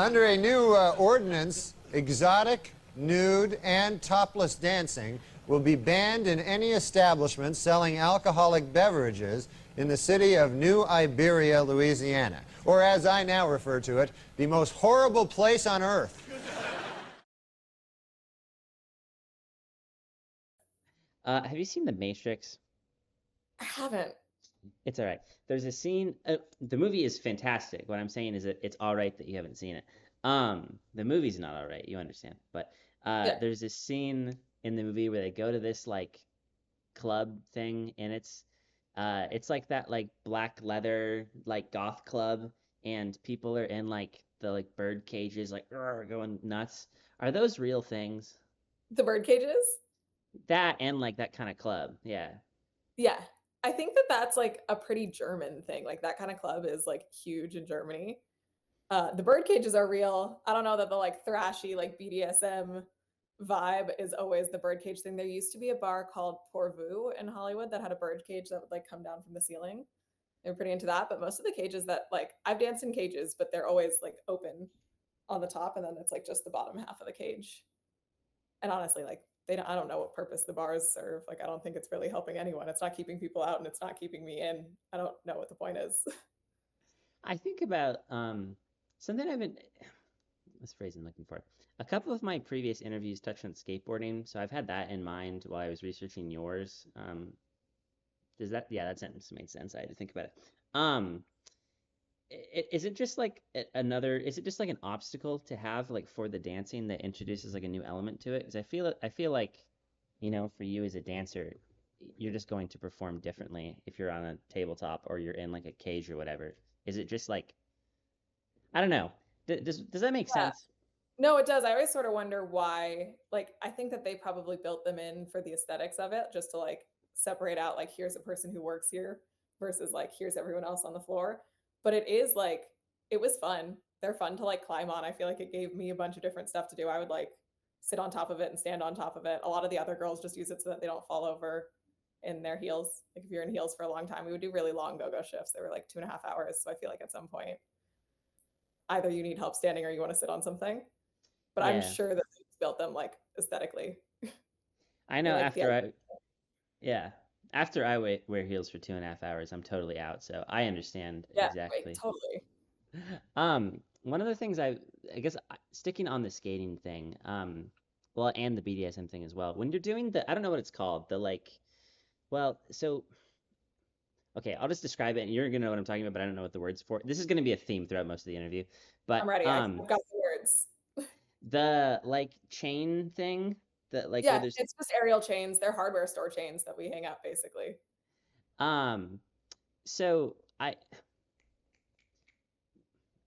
Under a new ordinance, exotic, nude, and topless dancing will be banned in any establishment selling alcoholic beverages in the city of New Iberia, Louisiana, or as I now refer to it, the most horrible place on earth. Have you seen The Matrix? I haven't. It's all right. There's a scene. The movie is fantastic. What I'm saying is that it's all right that you haven't seen it. The movie's not all right. You understand? But Yeah. there's this scene in the movie where they go to this like club thing, and it's like that like black leather like goth club, and people are in like the like bird cages, like "Rrr," going nuts. Are those real things? The bird cages? That and like that kind of club. Yeah. Yeah. I think that that's like a pretty German thing. Like that kind of club is like huge in Germany. The bird cages are real. I don't know that the like thrashy like BDSM vibe is always the bird cage thing. There used to be a bar called Pourvu in Hollywood that had a bird cage that would like come down from the ceiling. They were pretty into that, but most of the cages that like I've danced in cages, but they're always like open on the top and then it's like just the bottom half of the cage. And honestly, like I don't know what purpose the bars serve. Like I don't think it's really helping anyone. It's not keeping people out and it's not keeping me in. I don't know what the point is. I think about something I've been this phrase I'm looking for. A couple of my previous interviews touched on skateboarding, so I've had that in mind while I was researching yours. Does that yeah, that sentence made sense. I had to think about it. Um, is it just like another? Is it just like an obstacle to have like for the dancing that introduces like a new element to it? Because I feel like, for you as a dancer, you're just going to perform differently if you're on a tabletop or you're in like a cage or whatever. Is it just like I don't know? Does that make Yeah. sense? No, it does. I always sort of wonder why. Like, I think that they probably built them in for the aesthetics of it, just to like separate out, like, here's a person who works here versus like, here's everyone else on the floor. But it is like, it was fun. They're fun to like climb on. I feel like it gave me a bunch of different stuff to do. I would like sit on top of it and stand on top of it. A lot of the other girls just use it so that they don't fall over in their heels. Like, if you're in heels for a long time, we would do really long go go shifts. They were like 2.5 hours. So I feel like at some point, either you need help standing or you want to sit on something, but I'm Yeah. sure that they built them like aesthetically. I They know like the yeah, after I wear heels for 2.5 hours, I'm totally out. So I understand yeah, wait, exactly. totally. One of the things I guess sticking on the skating thing, well, and the BDSM thing as well. When you're doing I don't know what it's called, the like, well, so okay, I'll just describe it, and you're gonna know what I'm talking about, but I don't know what the words for. This is gonna be a theme throughout most of the interview, I'm but ready. I've got the words. the like chain thing, that like where Yeah, there's it's just aerial chains. They're hardware store chains that we hang up basically. um, so I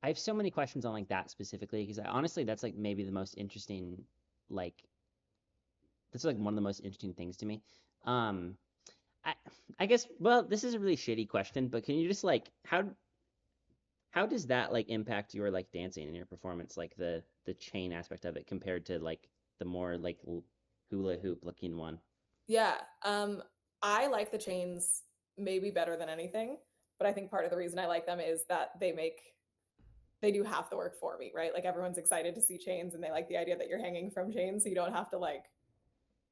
have so many questions on like that specifically because honestly that's like maybe the most interesting like that's like one of the most interesting things to me. Um, I I guess well this is a really shitty question, but can you just like how does that like impact your like dancing and your performance, like the chain aspect of it compared to like the more like hula hoop looking one? Yeah. I like the chains maybe better than anything, but I think part of the reason I like them is that they do half the work for me, right? Like everyone's excited to see chains and they like the idea that you're hanging from chains so you don't have to like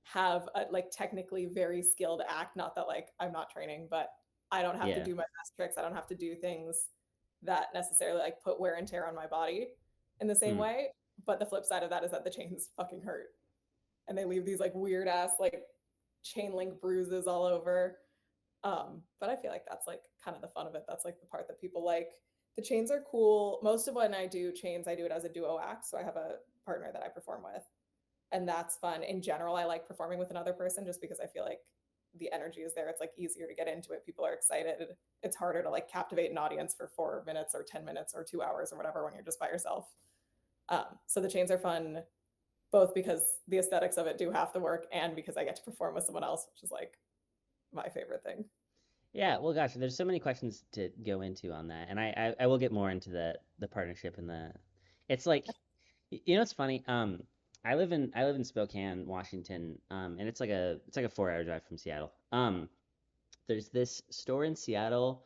have a like technically very skilled act. Not that like I'm not training, but I don't have to Yeah. do my best tricks. I don't have to do things that necessarily like put wear and tear on my body in the same Hmm. way. But the flip side of that is that the chains fucking hurt. And they leave these like weird ass like chain link bruises all over. But I feel like that's like kind of the fun of it. That's like the part that people like. The chains are cool. Most of when I do chains, I do it as a duo act. So I have a partner that I perform with and that's fun. In general, I like performing with another person just because I feel like the energy is there. It's like easier to get into it. People are excited. It's harder to like captivate an audience for 4 minutes or 10 minutes or 2 hours or whatever when you're just by yourself. So the chains are fun, both because the aesthetics of it do half the work and because I get to perform with someone else, which is like my favorite thing. Yeah, well, gosh, there's so many questions to go into on that, and I will get more into the partnership and the. It's like, it's funny. I live in Spokane, Washington, and it's like a 4 hour drive from Seattle. There's this store in Seattle,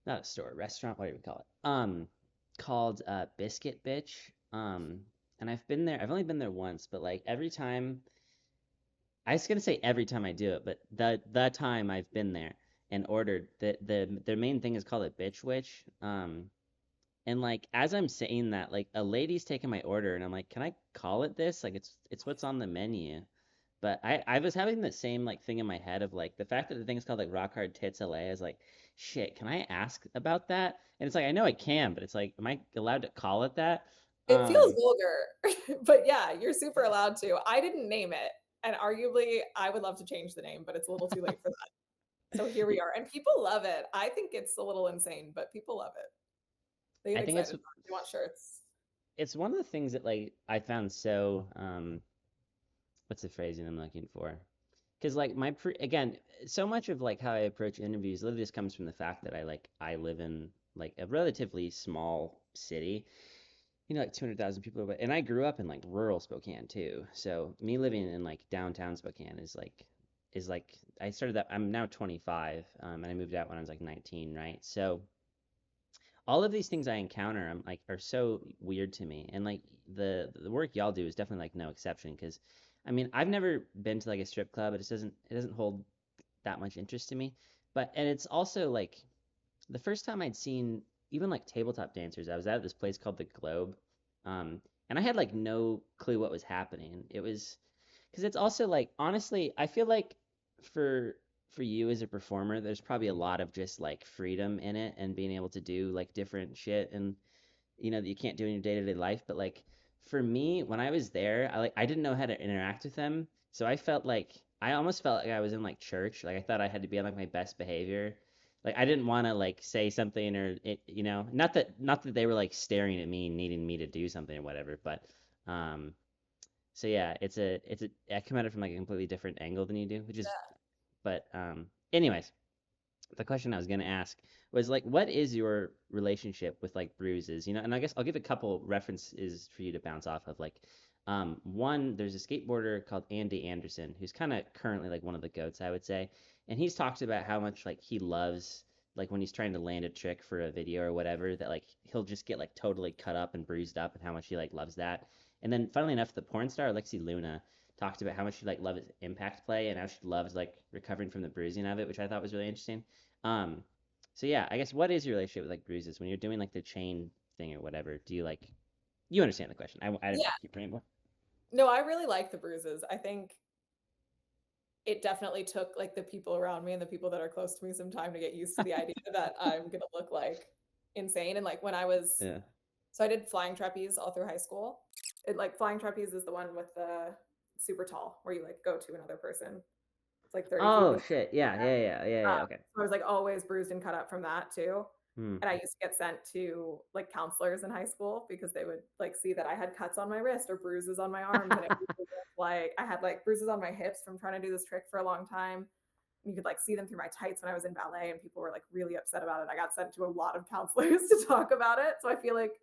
not a store, restaurant, whatever you call it. called Biscuit Bitch. And I've been there. I've only been there once, but like every time, I was gonna say every time I do it, but the time I've been there and ordered, their main thing is called a bitch witch. And like as I'm saying that, like a lady's taking my order, and I'm like, can I call it this? Like it's what's on the menu. But I was having the same like thing in my head of like the fact that the thing is called like Rock Hard Tits LA is like, shit, can I ask about that? And it's like I know I can, but it's like, am I allowed to call it that? It feels Um, vulgar, but yeah, you're super allowed to. I didn't name it, and arguably, I would love to change the name, but it's a little too late for that. So here we are, and people love it. I think it's a little insane, but people love it. They I get think excited. They want shirts. it's one of the things that like I found so what's the phrasing I'm looking for? Because like again, so much of like how I approach interviews literally just comes from the fact that I live in like a relatively small city, like 200,000 people, and I grew up in like rural Spokane too. So me living in like downtown Spokane is like I started that. I'm now 25, and I moved out when I was like 19, right? So all of these things I encounter, I'm like, are so weird to me, and like the work y'all do is definitely like no exception. Because I mean, I've never been to like a strip club. It doesn't hold that much interest to me. And it's also like the first time I'd seen even like tabletop dancers, I was at this place called the Globe, and I had like no clue what was happening. It was because it's also like honestly, I feel like for for you as a performer, there's probably a lot of just like freedom in it and being able to do like different shit and that you can't do in your day-to-day life. But like for me, when I was there, I didn't know how to interact with them. So I almost felt like I was in like church. Like I thought I had to be on like my best behavior. Like I didn't want to like say something or not that they were like staring at me needing me to do something or whatever, but um so yeah, I come at it from like a completely different angle than you do, which is but anyways, the question I was gonna ask was like, what is your relationship with like bruises? And I guess I'll give a couple references for you to bounce off of. Like, one, there's a skateboarder called Andy Anderson who's kind of currently like one of the goats, I would say, and he's talked about how much like he loves like when he's trying to land a trick for a video or whatever that like he'll just get like totally cut up and bruised up and how much he like loves that. And then funnily enough, the porn star Lexi Luna talked about how much she like loves impact play and how she loves like recovering from the bruising of it, which I thought was really interesting. Um, so yeah, I guess what is your relationship with like bruises when you're doing like the chain thing or whatever? Do you like you understand the question? I didn't Yeah. keep rambling. No, I really like the bruises. I think it definitely took like the people around me and the people that are close to me some time to get used to the idea that I'm gonna look like insane. And like when I was, Yeah. so I did flying trapeze all through high school. Like flying trapeze is the one with the super tall where you like go to another person. It's like 30 feet. Oh shit. Yeah. Yeah. Yeah. Yeah. Yeah. Okay. So I was like always bruised and cut up from that too. Hmm. And I used to get sent to like counselors in high school because they would like see that I had cuts on my wrist or bruises on my arms. And it was like I had like bruises on my hips from trying to do this trick for a long time. And you could like see them through my tights when I was in ballet, and people were like really upset about it. I got sent to a lot of counselors to talk about it. So I feel like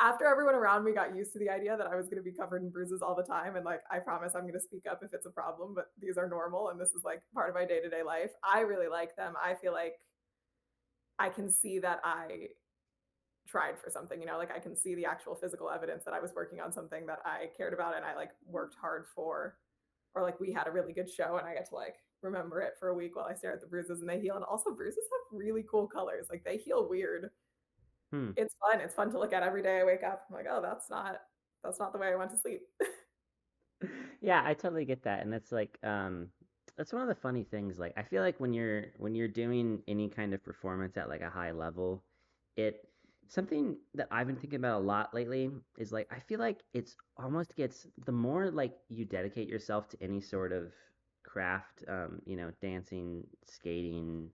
after everyone around me got used to the idea that I was going to be covered in bruises all the time, and like I promise I'm going to speak up if it's a problem, but these are normal and this is like part of my day-to-day life. I really like them. I feel like I can see that I tried for something, like I can see the actual physical evidence that I was working on something that I cared about and I like worked hard for, or like we had a really good show and I get to like remember it for a week while I stare at the bruises and they heal. And also bruises have really cool colors. Like they heal weird. Hmm. It's fun. It's fun to look at every day. I wake up, I'm like, oh, that's not the way I went to sleep. Yeah, I totally get that, and that's one of the funny things. Like, I feel like when you're doing any kind of performance at like a high level, it something that I've been thinking about a lot lately is like I feel like it's almost gets the more like you dedicate yourself to any sort of craft, dancing, skating,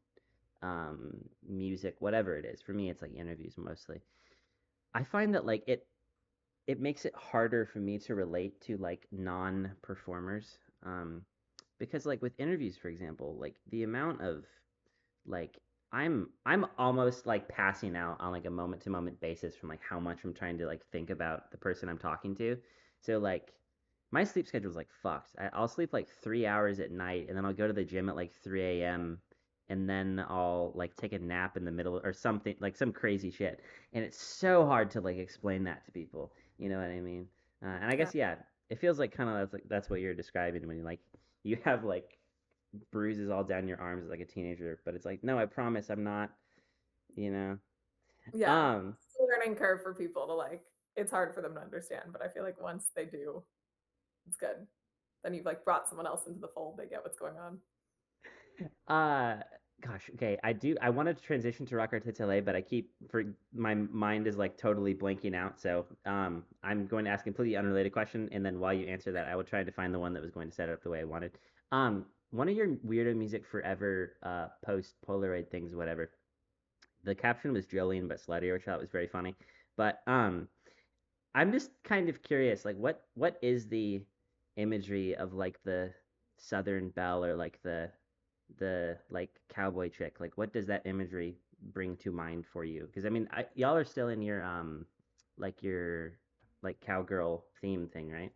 music, whatever it is. For me, it's like interviews mostly. I find that like it makes it harder for me to relate to like non-performers, because like with interviews for example, like the amount of like I'm almost like passing out on like a moment to moment basis from like how much I'm trying to like think about the person I'm talking to. So like my sleep schedule is like fucked. I'll sleep like 3 hours at night and then I'll go to the gym at like 3 a.m. and then I'll like take a nap in the middle or something like some crazy shit. And it's so hard to like explain that to people. You know what I mean? And I Yeah. guess yeah, it feels like kind of that's what you're describing when you like you have like bruises all down your arms as like a teenager, but it's like no, I promise I'm not. You know. Yeah. Um. It's a learning curve for people to like, it's hard for them to understand, but I feel like once they do, it's good. Then you've like brought someone else into the fold, they get what's going on. Uh, Gosh, okay. I wanted to transition to Rock Artitele, but I keep for my mind is like totally blanking out. So, I'm going to ask a completely unrelated question, and then while you answer that, I will try to find the one that was going to set it up the way I wanted. One of your weirdo music forever, post Polaroid things, whatever. The caption was Jolene but sluttier, which I thought was very funny. But I'm just kind of curious, like what is the imagery of like the Southern Belle or like the like cowboy chick? Like what does that imagery bring to mind for you? Because I mean, y'all are still in your like your like cowgirl theme thing, right?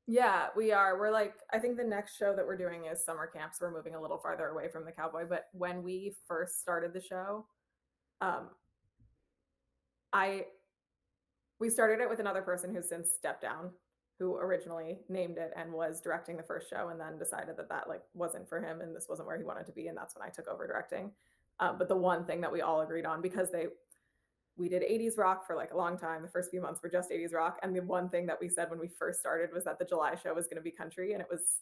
Yeah, we are. We're like, I think the next show that we're doing is summer camp, so we're moving a little farther away from the cowboy. But when we first started the show, um, I we started it with another person who's since stepped down, who originally named it and was directing the first show, and then decided that that like wasn't for him and this wasn't where he wanted to be, and that's when I took over directing. But the one thing that we all agreed on, because we did 80s rock for like a long time. The first few months were just 80s rock. And the one thing that we said when we first started was that the July show was going to be country. And it was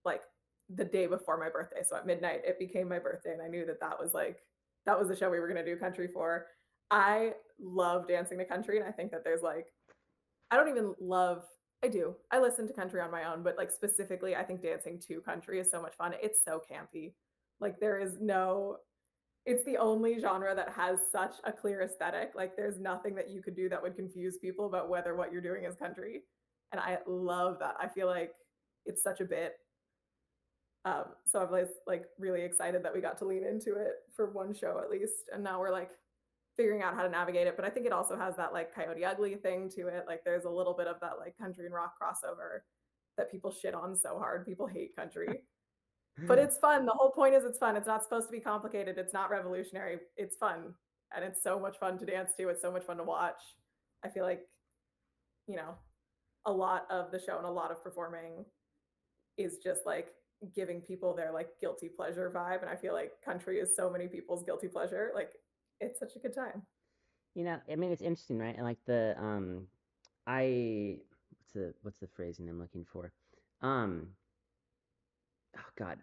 like the day before my birthday. So at midnight, it became my birthday. And I knew that that was like, that was the show we were going to do country for. I love dancing to country. And I think that there's like, I don't even love, I do. I listen to country on my own, but like specifically, I think dancing to country is so much fun. It's so campy. Like there is no, it's the only genre that has such a clear aesthetic. Like there's nothing that you could do that would confuse people about whether what you're doing is country. And I love that. I feel like it's such a bit. So I'm like really excited that we got to lean into it for one show at least. And now we're like figuring out how to navigate it. But I think it also has that like Coyote Ugly thing to it. Like there's a little bit of that like country and rock crossover that people shit on so hard. People hate country. But it's fun. The whole point is it's fun. It's not supposed to be complicated. It's not revolutionary. It's fun. And it's so much fun to dance to. It's so much fun to watch. I feel like, you know, a lot of the show and a lot of performing is just like giving people their like guilty pleasure vibe. And I feel like country is so many people's guilty pleasure. Like it's such a good time. You know, I mean, it's interesting, right? And like the I what's the phrasing I'm looking for? Um, oh God,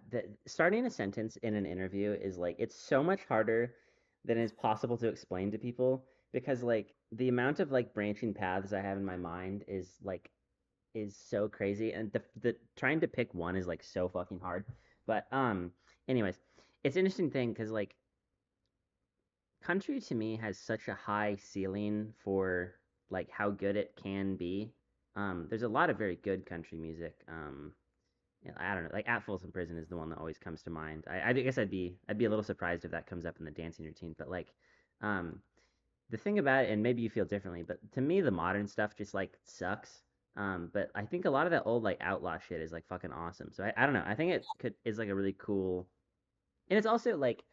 starting a sentence in an interview is like it's so much harder than is possible to explain to people because like the amount of like branching paths I have in my mind is so crazy, and the trying to pick one is like so fucking hard. But anyways, it's an interesting thing because like country to me has such a high ceiling for like how good it can be. There's a lot of very good country music. Yeah, I don't know, like At Folsom Prison is the one that always comes to mind. I guess I'd be a little surprised if that comes up in the dancing routine, but like, um, the thing about it, and maybe you feel differently, but to me the modern stuff just like sucks. But I think a lot of that old like outlaw shit is like fucking awesome. So I don't know. I think it could is like a really cool, and it's also like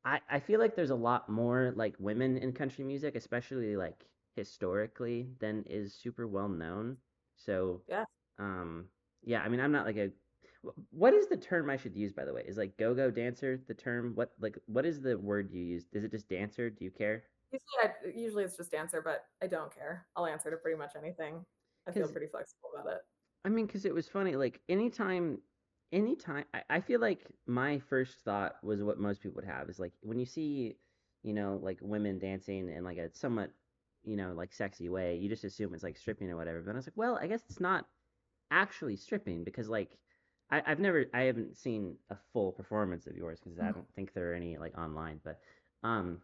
I feel like there's a lot more like women in country music, especially like historically, than is super well known. So, Yeah. um, yeah, I mean, I'm not like a. What is the term I should use, by the way? Is like go-go dancer the term? What is the word you use? Is it just dancer? Do you care? Usually it's just answer, but I don't care. I'll answer to pretty much anything. I feel Because pretty flexible about it. I mean, because it was funny. Like anytime, I feel like my first thought was what most people would have is like when you see, like women dancing in like a somewhat, like sexy way, you just assume it's like stripping or whatever. But I was like, well, I guess it's not actually stripping because like I haven't seen a full performance of yours because I don't think there are any like online. But um,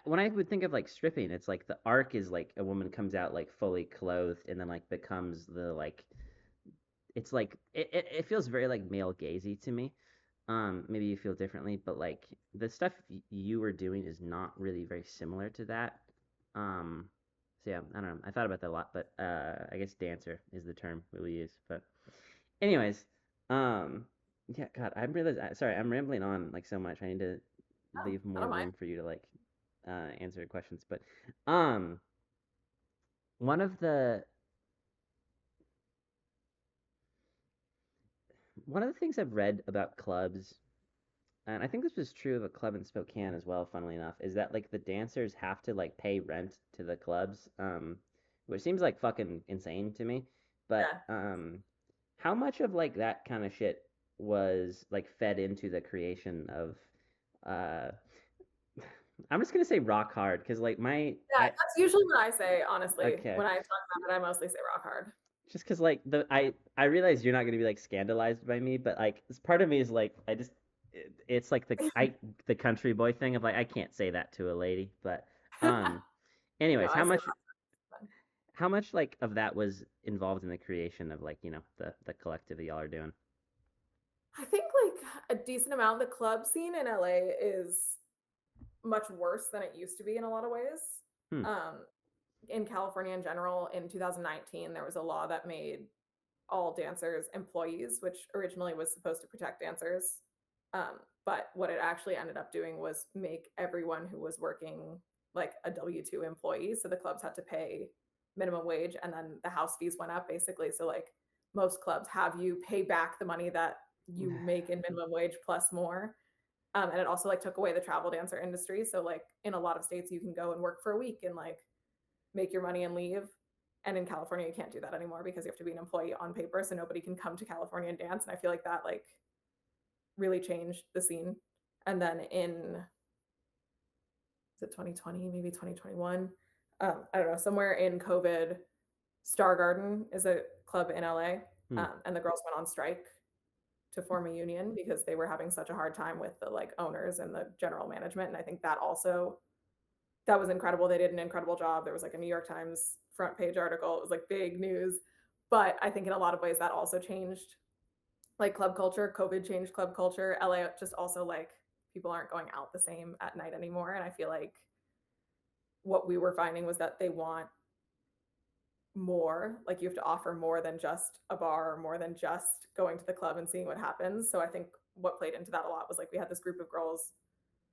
when I would think of like stripping, it's like the arc is like a woman comes out like fully clothed and then like becomes the like it's like it feels very like male gazy to me. Maybe you feel differently, but like the stuff you were doing is not really very similar to that. Um, so yeah, I don't know. I thought about that a lot, but I guess dancer is the term we use. But anyways, um, Yeah, God, I'm really sorry. I'm rambling on like so much. I need to No, leave I more don't mind. room for you to like answer questions. But um, one of the one of the things I've read about clubs, and I think this was true of a club in Spokane as well, funnily enough, is that like the dancers have to like pay rent to the clubs, which seems like fucking insane to me. But Yeah. how much of like that kind of shit was like fed into the creation of uh I'm just gonna say rock hard because like my Yeah, I that's usually what I say, honestly. okay When I talk about it, I mostly say rock hard. just because like I realize you're not gonna be like scandalized by me, but like part of me is like it's like the country boy thing of like I can't say that to a lady, but um No, anyways, I say rock hard. how much like of that was involved in the creation of like the collective that y'all are doing? I think like a decent amount of the club scene in LA is much worse than it used to be in a lot of ways. Hmm. Um, in California in general, in 2019, there was a law that made all dancers employees, which originally was supposed to protect dancers. Um, but what it actually ended up doing was make everyone who was working like a W-2 employee. So the clubs had to pay minimum wage and then the house fees went up basically. So like most clubs have you pay back the money that you make in minimum wage plus more. And it also like took away the travel dancer industry. So like in a lot of states you can go and work for a week and like make your money and leave. And in California, you can't do that anymore because you have to be an employee on paper. So nobody can come to California and dance. And I feel like that like really changed the scene. And then in is it 2020, maybe 2021? I don't know, somewhere in COVID, Star Garden is a club in LA. Hmm. And the girls went on strike to form a union because they were having such a hard time with the like owners and the general management. And I think that also that was incredible. They did an incredible job. There was like a New York Times front page article. It was like big news. But I think in a lot of ways that also changed like club culture. COVID changed club culture. LA just also like people aren't going out the same at night anymore. And I feel like what we were finding was that they want more. Like you have to offer more than just a bar or more than just going to the club and seeing what happens. So I think what played into that a lot was like we had this group of girls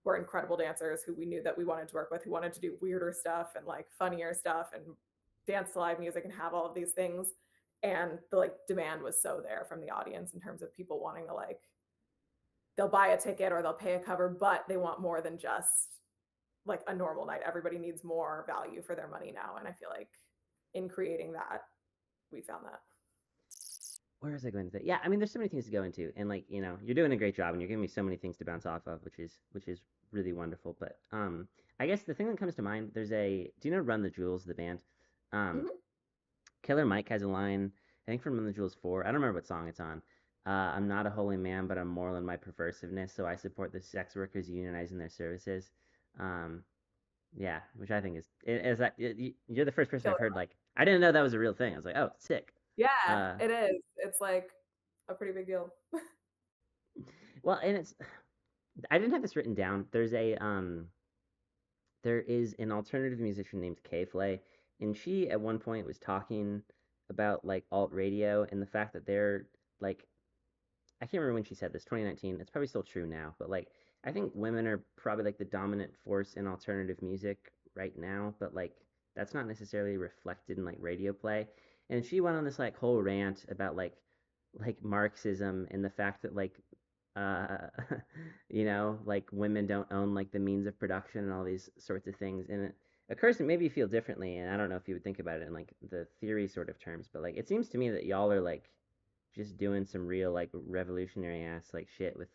who are incredible dancers who we knew that we wanted to work with, who wanted to do weirder stuff and like funnier stuff and dance to live music and have all of these things. And the like demand was so there from the audience in terms of people wanting to like they'll buy a ticket or they'll pay a cover, but they want more than just like a normal night. Everybody needs more value for their money now. And I feel like in creating that, we found that. Where was I going to say? Yeah, I mean, there's so many things to go into, and like you're doing a great job, and you're giving me so many things to bounce off of, which is really wonderful. But I guess the thing that comes to mind, do you know Run the Jewels, the band? Um, Mm-hmm. Killer Mike has a line, I think from Run the Jewels 4. I don't remember what song it's on. I'm not a holy man, but I'm moral in my perversiveness, so I support the sex workers unionizing their services. Um, yeah, which I think is that you're the first person I've heard like I didn't know that was a real thing. I was like, oh, sick. Yeah, Uh, it is. It's like a pretty big deal. well, and I didn't have this written down. There is an alternative musician named K Flay, and she at one point was talking about like alt radio and the fact that they're like I can't remember when she said this, 2019. It's probably still true now, but like I think women are probably like the dominant force in alternative music right now, but like that's not necessarily reflected in like radio play. And she went on this like whole rant about like Marxism and the fact that like uh like women don't own like the means of production and all these sorts of things. And it occurs to maybe you feel differently, and I don't know if you would think about it in like the theory sort of terms, but like it seems to me that y'all are like just doing some real like revolutionary ass like shit with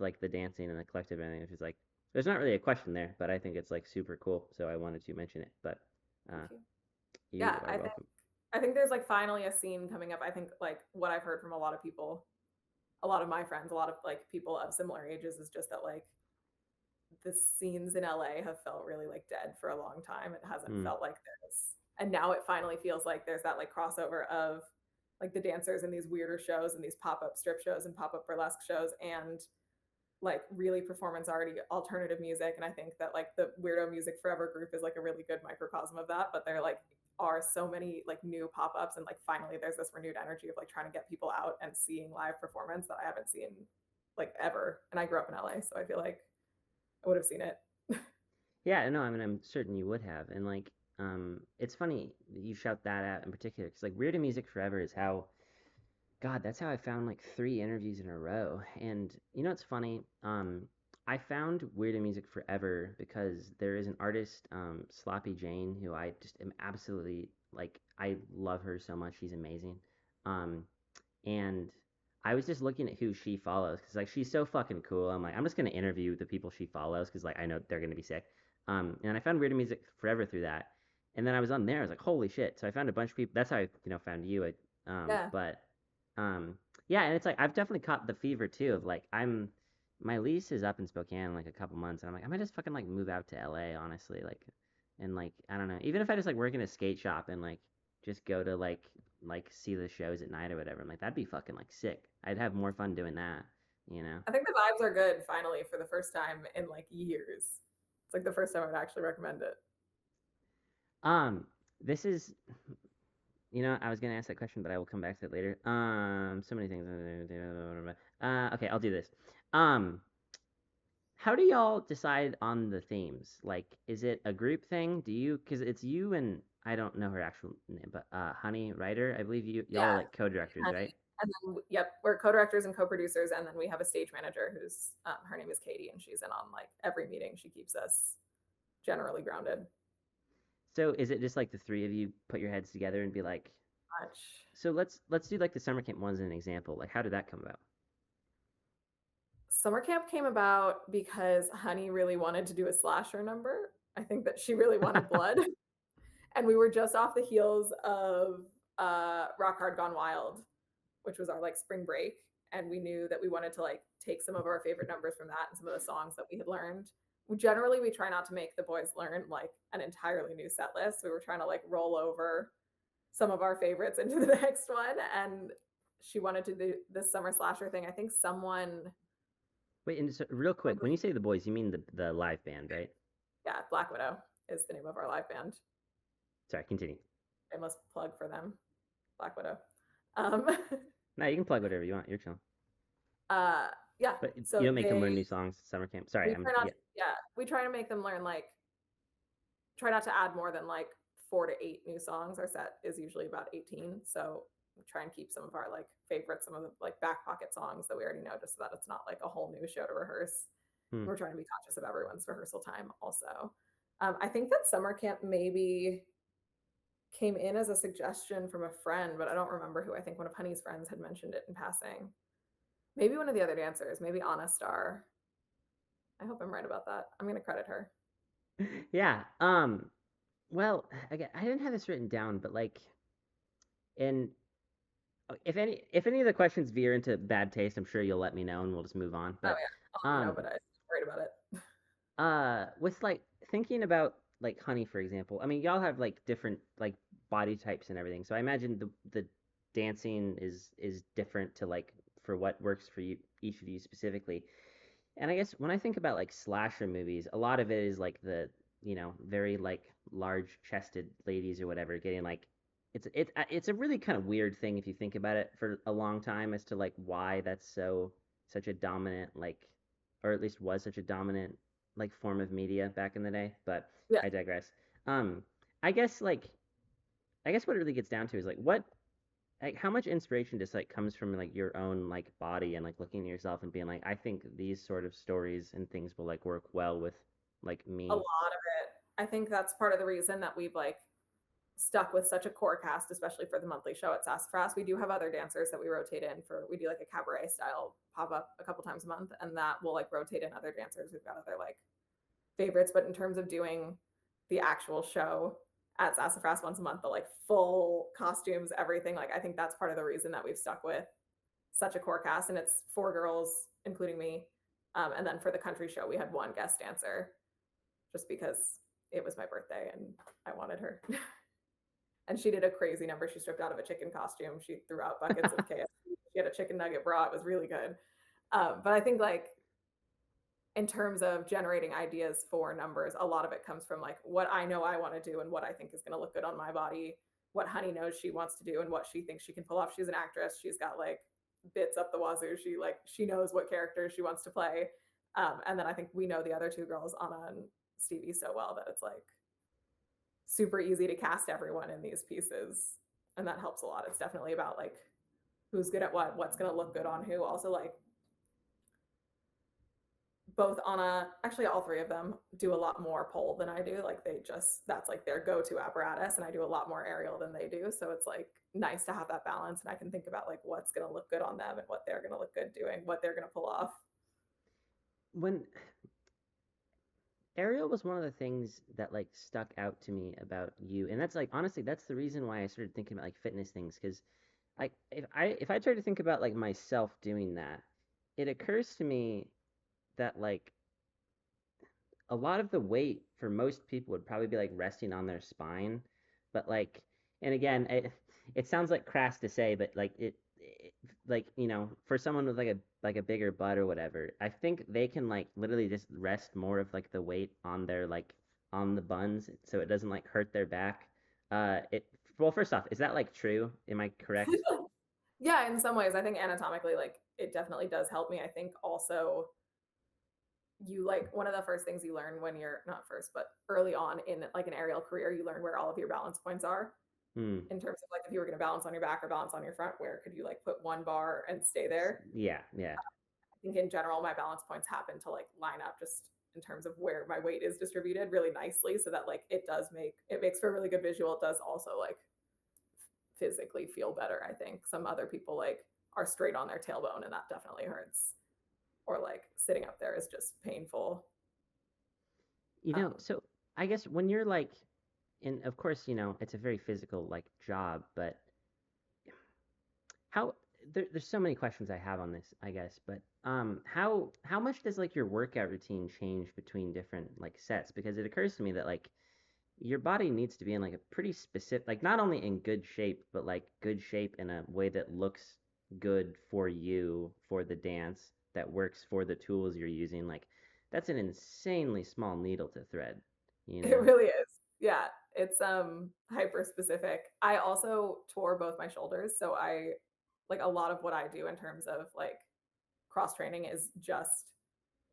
like the dancing and the collective and everything, which is like there's not really a question there, but I think it's like super cool, so I wanted to mention it. But Thank uh you. you Yeah, are welcome. I think there's like finally a scene coming up. I think like what I've heard from a lot of people, a lot of my friends, a lot of like people of similar ages is just that like the scenes in LA have felt really like dead for a long time. It hasn't Hmm. felt like there's and now it finally feels like there's that like crossover of like the dancers in these weirder shows and these pop-up strip shows and pop-up burlesque shows and like really performance already alternative music. And I think that like the Weirdo Music Forever group is like a really good microcosm of that, but they're like are so many like new pop-ups, and like finally there's this renewed energy of like trying to get people out and seeing live performance that I haven't seen like ever. And I grew up in LA, so I feel like I would have seen it. Yeah, no, I mean, I'm certain you would have. And like, it's funny that you shout that out in particular, because like Weird and Music Forever is how, God, that's how I found like 3 interviews in a row. And you know, it's funny. I found Weird and Music Forever because there is an artist, Sloppy Jane, who I just am absolutely like, I love her so much. She's amazing. Um, and I was just looking at who she follows because like she's so fucking cool. I'm like, I'm just gonna interview the people she follows because like I know they're gonna be sick. And I found Weird Music Forever through that, and then I was on there. I was like, holy shit! So I found a bunch of people. That's how I found you. Yeah. But um, yeah, and it's like I've definitely caught the fever too of like my lease is up in Spokane in like a couple months, and I'm like I might just fucking like move out to LA honestly, like, and like I don't know, even if I just like work in a skate shop and like just go to like see the shows at night or whatever. I'm like, that'd be fucking like sick. I'd have more fun doing that, you know? I think the vibes are good finally for the first time in like years. It's like the first time I'd actually recommend it. Um, this is, I was gonna ask that question, but I will come back to it later. So many things. Okay, I'll do this. Um, how do y'all decide on the themes? Like, is it a group thing? Because it's you and I don't know her actual name, but Honey Ryder, I believe y'all are Yeah. like co-directors, right? And then, yep, we're co-directors and co-producers, and then we have a stage manager who's her name is Katie, and she's in on like every meeting. She keeps us generally grounded. So is it just like the three of you put your heads together and be like, Much. so let's do like the summer camp ones as an example. Like, how did that come about? Summer camp came about because Honey really wanted to do a slasher number. I think that she really wanted blood, and we were just off the heels of Rock Hard Gone Wild, which was our like spring break, and we knew that we wanted to like take some of our favorite numbers from that and some of the songs that we had learned. We try not to make the boys learn like an entirely new set list. We were trying to like roll over some of our favorites into the next one, and she wanted to do this summer slasher thing. I think someone, Wait, and so, real quick, when you say the boys, you mean the live band, right? yeah, Black Widow is the name of our live band. Sorry, continue. Shameless plug for them, Black Widow. No, you can plug whatever you want. You're chilling. Yeah. But So you don't make them learn new songs at summer camp. Sorry, we try to make them learn like, try not to add more than like 4 to 8 new songs. Our set is usually about 18, so we try and keep some of our like favorites, some of the like back pocket songs that we already know, just so that it's not like a whole new show to rehearse. We're trying to be conscious of everyone's rehearsal time also. I think that summer camp maybe came in as a suggestion from a friend, but I don't remember who. I think one of Honey's friends had mentioned it in passing. Maybe one of the other dancers, maybe Anna Star. I hope I'm right about that. I'm going to credit her. Yeah. Well, again, I didn't have this written down, but like, and if any of the questions veer into bad taste, I'm sure you'll let me know, and we'll just move on. But I'll let you know, but I'm worried about it. with like thinking about like Honey, for example, I mean, y'all have like different like body types and everything, so I imagine the dancing is different to like for what works for you, each of you specifically. And I guess when I think about like slasher movies, a lot of it is like the very like large chested ladies or whatever getting like it's a really kind of weird thing if you think about it for a long time as to like why that's such a dominant like, or at least was such a dominant like form of media back in the day. But Yeah. I digress. Um, I guess what it really gets down to is like how much inspiration just like comes from like your own like body and like looking at yourself and being like, I think these sort of stories and things will like work well with like me. A lot of it. I think that's part of the reason that we've like stuck with such a core cast, especially for the monthly show at Sassafras. We do have other dancers that we rotate in for. We do like a cabaret style pop up a couple times a month, and that will like rotate in other dancers. We've got other like favorites, but in terms of doing the actual show at Sassafras once a month, the like full costumes, everything, like I think that's part of the reason that we've stuck with such a core cast, and it's 4 girls, including me. And then for the country show, we had 1 guest dancer, just because it was my birthday and I wanted her. And she did a crazy number. She stripped out of a chicken costume. She threw out buckets of KFC. She had a chicken nugget bra. It was really good. But I think like in terms of generating ideas for numbers, a lot of it comes from like what I know I want to do and what I think is going to look good on my body, what Honey knows she wants to do and what she thinks she can pull off. She's an actress. She's got like bits up the wazoo. She knows what character she wants to play. And then I think we know the other two girls, Anna and Stevie, so well that it's like super easy to cast everyone in these pieces. And that helps a lot. It's definitely about like who's good at what's going to look good on who. Also, like both Anna, actually all three of them do a lot more pole than I do. Like that's like their go-to apparatus, and I do a lot more aerial than they do. So it's like nice to have that balance, and I can think about like what's going to look good on them and what they're going to look good doing, what they're going to pull off. When aerial was one of the things that like stuck out to me about you, and that's like honestly that's the reason why I started thinking about like fitness things, because like if I try to think about like myself doing that, it occurs to me that like a lot of the weight for most people would probably be like resting on their spine, but like, and again, it sounds like crass to say, but like like for someone with like a bigger butt or whatever, I think they can like literally just rest more of like the weight on their like on the buns, so it doesn't like hurt their back. It well, first off, is that like true? Am I correct? Yeah, in some ways, I think anatomically, like it definitely does help me. I think also you like one of the first things you learn when you're not first, but early on in like an aerial career, you learn where all of your balance points are Hmm. in terms of like if you were going to balance on your back or balance on your front, where could you like put one bar and stay there? Yeah, yeah. I think in general, my balance points happen to like line up just in terms of where my weight is distributed really nicely, so that like it makes for a really good visual. It does also like physically feel better. I think some other people like are straight on their tailbone, and that definitely hurts. Or like sitting up there is just painful. So I guess when you're like, and of course, it's a very physical like job, but how there's so many questions I have on this, I guess, but how much does like your workout routine change between different like sets? Because it occurs to me that like your body needs to be in like a pretty specific, like not only in good shape, but like good shape in a way that looks good for you for the dance, that works for the tools you're using. Like that's an insanely small needle to thread, you It know? really is. Yeah, it's hyper specific. I also tore both my shoulders, so I like a lot of what I do in terms of like cross training is just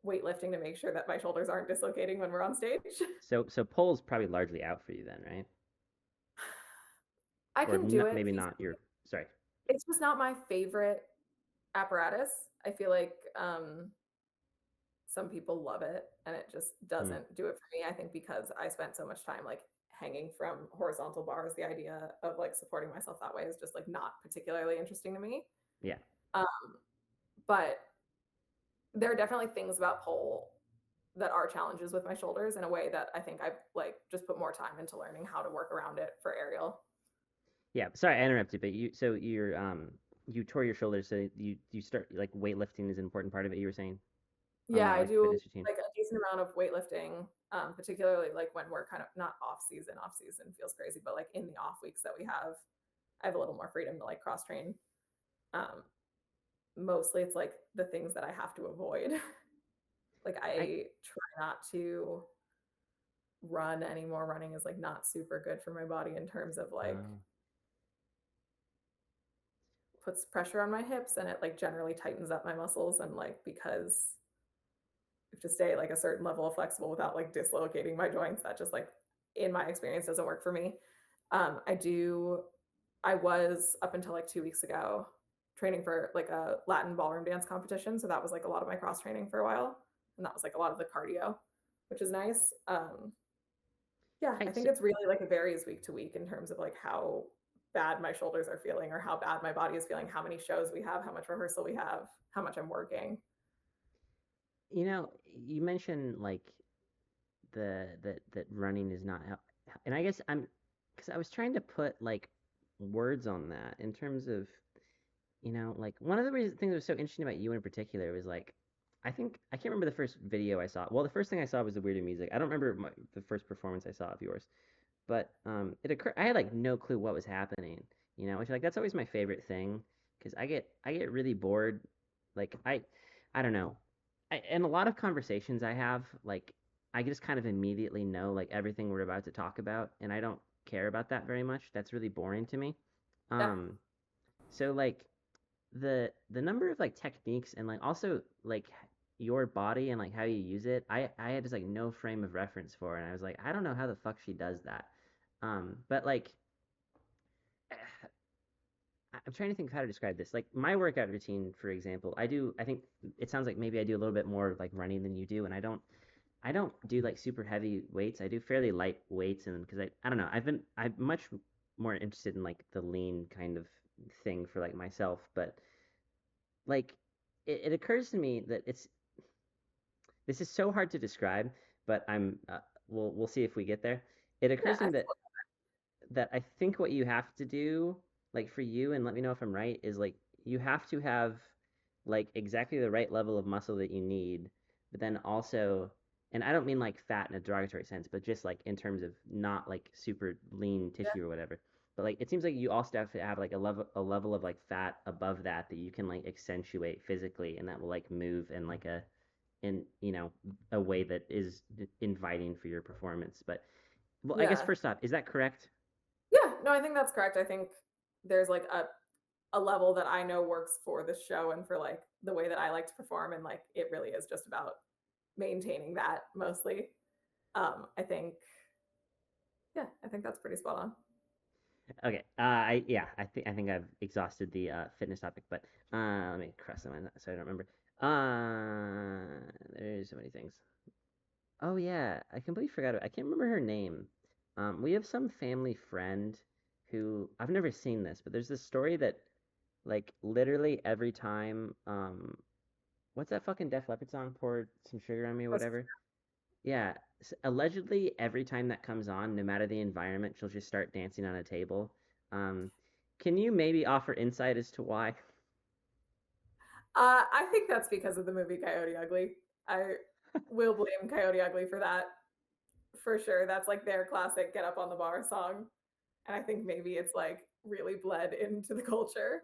weightlifting to make sure that my shoulders aren't dislocating when we're on stage. So pole's probably largely out for you then, right? I Or can do it maybe not feasibly. your, sorry. It's just not my favorite apparatus. I feel like some people love it and it just Hmm. doesn't do it for me. I think because I spent so much time like hanging from horizontal bars, the idea of like supporting myself that way is just like not particularly interesting to me. Yeah. Um, but there are definitely things about pole that are challenges with my shoulders in a way that I think I've like just put more time into learning how to work around it for aerial. Yeah, sorry I interrupted, but you tore your shoulder, so you start like weightlifting is an important part of it. You were saying on Yeah, that I like do fitness routine. like a decent amount of weightlifting, particularly like when we're kind of not off season. Off season feels crazy, but like in the off weeks that we have, I have a little more freedom to like cross train. Um, Mostly it's like the things that I have to avoid. Like I I try not to run anymore. Running is like not super good for my body in terms of like uh, puts pressure on my hips and it like generally tightens up my muscles, and like because I have to stay like a certain level of flexible without like dislocating my joints, that just like in my experience doesn't work for me. I do I was up until like 2 weeks ago training for like a Latin ballroom dance competition. So that was like a lot of my cross training for a while. And that was like a lot of the cardio, which is nice. Yeah, I I think it's really like it varies week to week in terms of like how bad my shoulders are feeling or how bad my body is feeling, how many shows we have, how much rehearsal we have, how much I'm working. you know you mentioned like that running is not how, and I guess I'm because I was trying to put like words on that in terms of like one of the things that was so interesting about you in particular was like, I think I can't remember the first video I saw. Well, the first thing I saw was the Weird Music. I don't remember the first performance I saw of yours, but it occurred. I had like no clue what was happening, which like that's always my favorite thing because I get really bored. Like I don't know. in a lot of conversations I have, like I just kind of immediately know like everything we're about to talk about, and I don't care about that very much. That's really boring to me. Yeah. Um, so like the number of like techniques and like also like your body and like how you use it, I had just like no frame of reference for it, and I was like, I don't know how the fuck she does that. But like I'm trying to think of how to describe this. Like my workout routine, for example, I think it sounds like maybe I do a little bit more like running than you do, and I don't do like super heavy weights. I do fairly light weights, and because I don't know, I'm much more interested in like the lean kind of thing for like myself, but like it occurs to me that this is so hard to describe, but we'll see if we get there. It Yeah. occurs to me that I think what you have to do, like for you, and let me know if I'm right, is like you have to have like exactly the right level of muscle that you need, but then also, and I don't mean like fat in a derogatory sense, but just like in terms of not like super lean Yeah. tissue or whatever. But like it seems like you also have to have like a level of like fat above that that you can like accentuate physically, and that will like move in like a way that is inviting for your performance. But well, I guess Yeah. first off, is that correct? Yeah. No, I think that's correct. I think there's like a level that I know works for the show and for like the way that I like to perform, and like it really is just about maintaining that mostly. I think yeah, I think that's pretty spot on. Okay. I think I've exhausted the fitness topic, but let me cross them out so I don't remember. There's so many things. Oh yeah, I completely forgot. I can't remember her name. We have some family friend who I've never seen this, but there's this story that like literally every time what's that fucking Def Leppard song? Pour some sugar on me, or whatever. Yeah, allegedly every time that comes on, no matter the environment, she'll just start dancing on a table. Um, can you maybe offer insight as to why? I think that's because of the movie Coyote Ugly. I will blame Coyote Ugly for that for sure. That's like their classic "Get Up on the Bar" song, and I think maybe it's like really bled into the culture.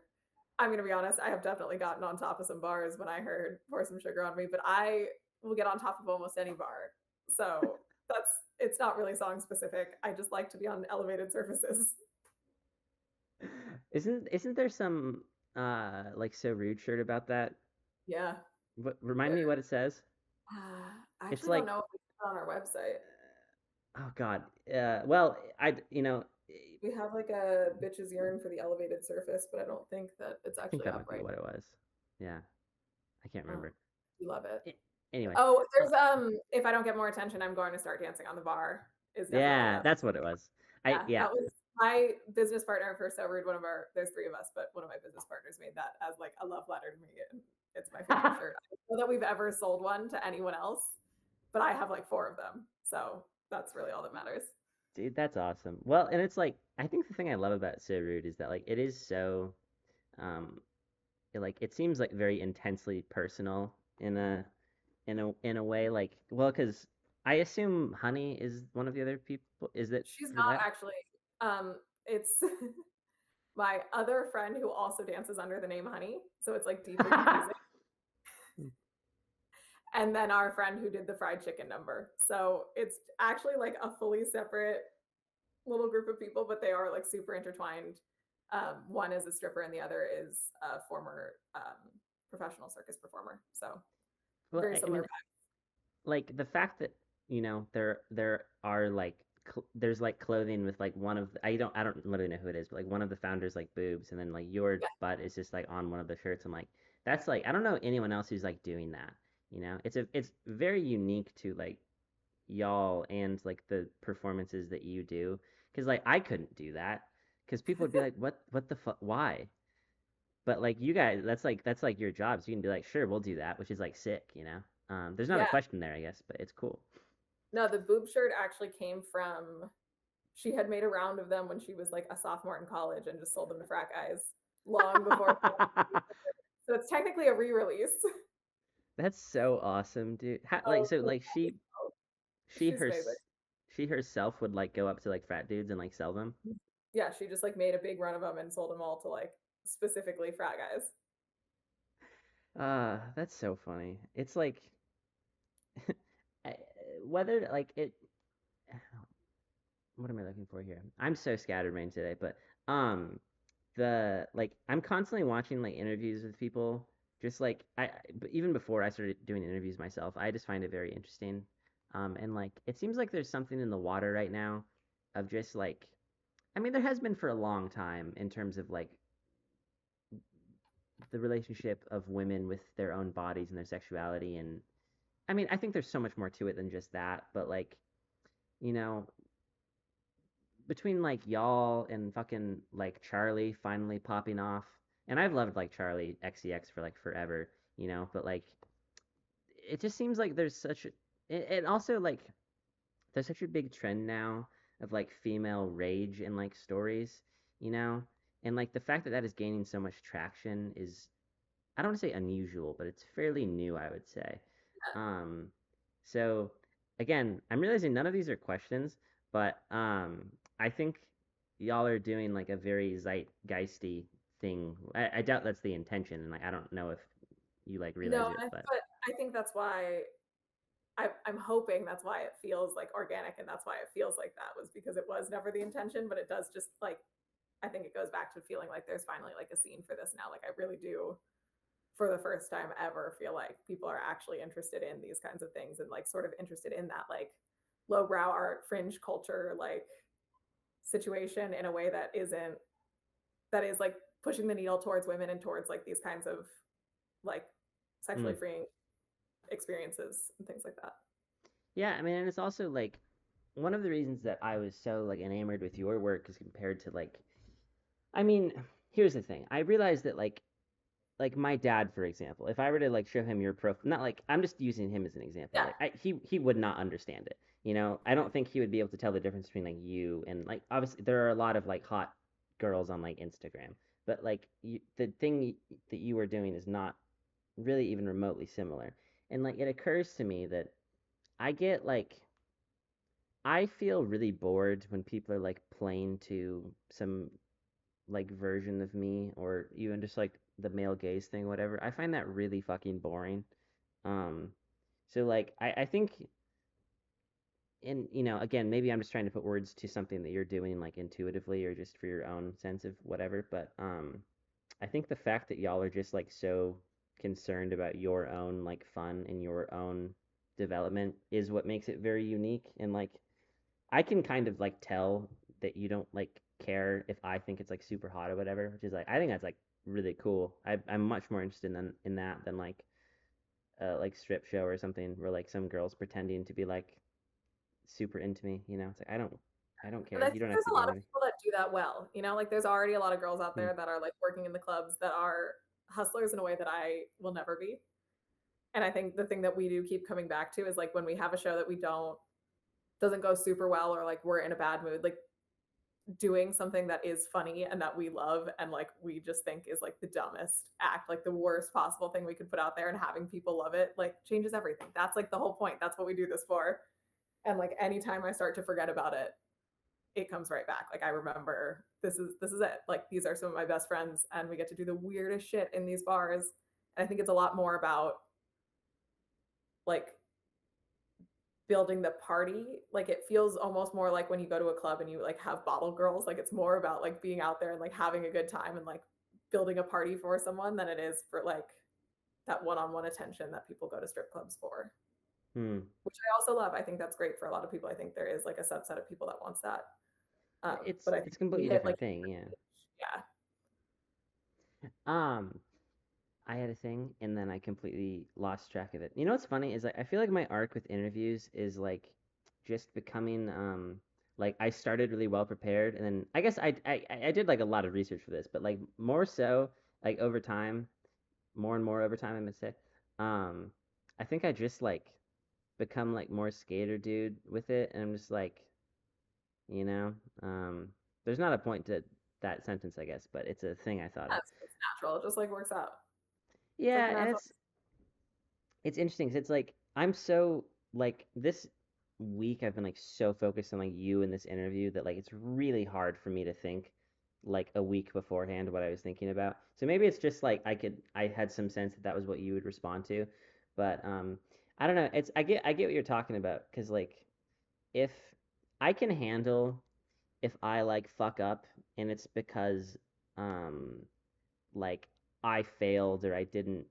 I'm gonna be honest. I have definitely gotten on top of some bars when I heard "Pour Some Sugar on Me," but I will get on top of almost any bar. So that's it's not really song specific. I just like to be on elevated surfaces. Isn't there some like So Rude shirt about that? Yeah. Remind There, me what it says. I It's actually don't like know if we put it on our website. oh God. Well, We have like a bitches yearn for the elevated surface, but I don't think that it's I think actually that up might be right what it was. Yeah, I can't now. remember. We love it. A- Anyway, Oh, uh, there's if I don't get more attention, I'm going to start dancing on the bar is definitely yeah, up. that's what it was. I Yeah, yeah. that was my business partner for So Rude. One of our there's three of us, but one of my business partners made that as like a love letter to me, and it's my favorite shirt. I don't know that we've ever sold one to anyone else, but I have like four of them, so that's really all that matters. Dude, that's awesome. Well, and it's like I think the thing I love about So Rude is that like it is so um like it seems like very intensely personal in a way like well because I assume Honey is one of the other people. Is it She's for not that? actually. It's my other friend who also dances under the name Honey, so it's like deeply confusing. And then our friend who did the fried chicken number. So it's actually like a fully separate little group of people, but they are like super intertwined. One is a stripper, and the other is a former professional circus performer. So Well, very I similar mean vibe. like the fact that there are like there's like clothing with like one of I don't literally know who it is, but like one of the founders like boobs, and then like your Yeah, butt is just like on one of the shirts. I'm like that's like I don't know anyone else who's like doing that. It's very unique to like y'all and like the performances that you do, because like I couldn't do that because people would be like what the fuck why, but like you guys that's like your job, so you can be like sure we'll do that, which is like sick. There's not a yeah. question there, I guess, but it's cool. No, the boob shirt actually came from. She had made a round of them when she was like a sophomore in college and just sold them to frat guys long before. So it's technically a re-release. That's so awesome, dude. Like Oh, so like she she's her amazing. she herself would like go up to like frat dudes and like sell them. Yeah, she just like made a big run of them and sold them all to like specifically frat guys. That's so funny. It's like I, whether like it, what am I looking for here? I'm so scatterbrained today, but um, the like I'm constantly watching like interviews with people. Just like even before I started doing interviews myself, I just find it very interesting. And like it seems like there's something in the water right now, of just like, I mean, there has been for a long time in terms of like the relationship of women with their own bodies and their sexuality, and I mean, I think there's so much more to it than just that, but like, you know, between like y'all and fucking like Charlie finally popping off, and I've loved like Charlie XCX for like forever, but like it just seems like there's such and also like there's such a big trend now of like female rage in like stories, you know, and like the fact that that is gaining so much traction is, I don't want to say unusual, but it's fairly new, I would say. Um, so again, I'm realizing none of these are questions, but I think y'all are doing like a very zeitgeisty thing. I doubt that's the intention, and like I don't know if you like No, realize it, but but I think that's why I'm hoping that's why it feels like organic and that's why it feels like that was because it was never the intention, but it does just like I think it goes back to feeling like there's finally like a scene for this now. Like I really do for the first time ever feel like people are actually interested in these kinds of things and like sort of interested in that like lowbrow art fringe culture like situation in a way that isn't that is like pushing the needle towards women and towards like these kinds of like sexually mm, freeing experiences and things like that. yeah, I mean, and it's also like one of the reasons that I was so like enamored with your work is compared to like, I mean, here's the thing. I realized that like my dad, for example, if I were to like show him your profile, not like I'm just using him as an example, Yeah. like he would not understand it. I don't think he would be able to tell the difference between like you and like obviously there are a lot of like hot girls on like Instagram, but like the thing that you are doing is not really even remotely similar. And like it occurs to me that I get like I feel really bored when people are like playing to some like version of me or even just like the male gaze thing, whatever. I find that really fucking boring. Um, so like I think, and again, maybe I'm just trying to put words to something that you're doing like intuitively or just for your own sense of whatever, but I think the fact that y'all are just like so concerned about your own like fun and your own development is what makes it very unique. And like I can kind of like tell that you don't like care if I think it's like super hot or whatever, which is like I think that's like really cool. I'm much more interested in that than like strip show or something where like some girls pretending to be like super into me. It's like I don't And care. I You think don't have there's to a be lot of into me. people that do that well. Like there's already a lot of girls out Hmm. there that are like working in the clubs that are hustlers in a way that I will never be. And I think the thing that we do keep coming back to is like when we have a show that we don't doesn't go super well or like we're in a bad mood, like doing something that is funny and that we love and like we just think is like the dumbest act, like the worst possible thing we could put out there and having people love it like changes everything. That's like the whole point. That's what we do this for. And like anytime I start to forget about it, it comes right back. Like I remember this is it. Like these are some of my best friends and we get to do the weirdest shit in these bars. And I think it's a lot more about like building the party. Like it feels almost more like when you go to a club and you like have bottle girls, like it's more about like being out there and like having a good time and like building a party for someone than it is for like that one-on-one attention that people go to strip clubs for, Hmm. which I also love. I think that's great for a lot of people. I think there is like a subset of people that wants that. It's But I it's think a we completely hit like different thing, yeah. yeah. Um, I had a thing and then I completely lost track of it. You know what's funny is I feel like my arc with interviews is like just becoming like I started really well prepared and then I guess I did like a lot of research for this, but like more so like over time, more and more over time I must say, um I think I just like become like more skater dude with it and I'm just like, you know, um there's not a point to that sentence I guess, but it's a thing I thought of. It's natural. It just like works out. It's like Yeah, the and natural. it's interesting because it's like I'm so like this week I've been like so focused on like you in this interview that like it's really hard for me to think like a week beforehand what I was thinking about. So maybe it's just like I had some sense that that was what you would respond to, but I don't know. I get what you're talking about because like if I can handle if I like fuck up and it's because um like I failed or I didn't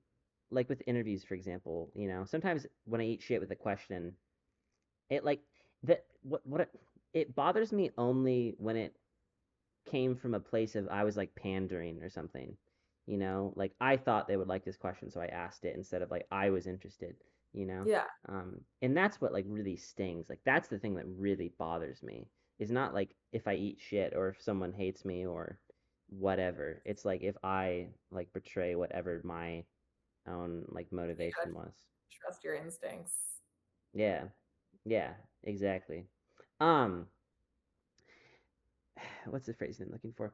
like with interviews for example, sometimes when I eat shit with a question, it like that what it bothers me only when it came from a place of I was like pandering or something. Like I thought they would like this question, so I asked it instead of like I was interested, you know? Yeah. And that's what like really stings. Like that's the thing that really bothers me. Is not like if I eat shit or if someone hates me or whatever. It's like if I like betray whatever my own like You gotta motivation was. trust your instincts. Yeah. Yeah, exactly. Um, what's the phrase I'm looking for?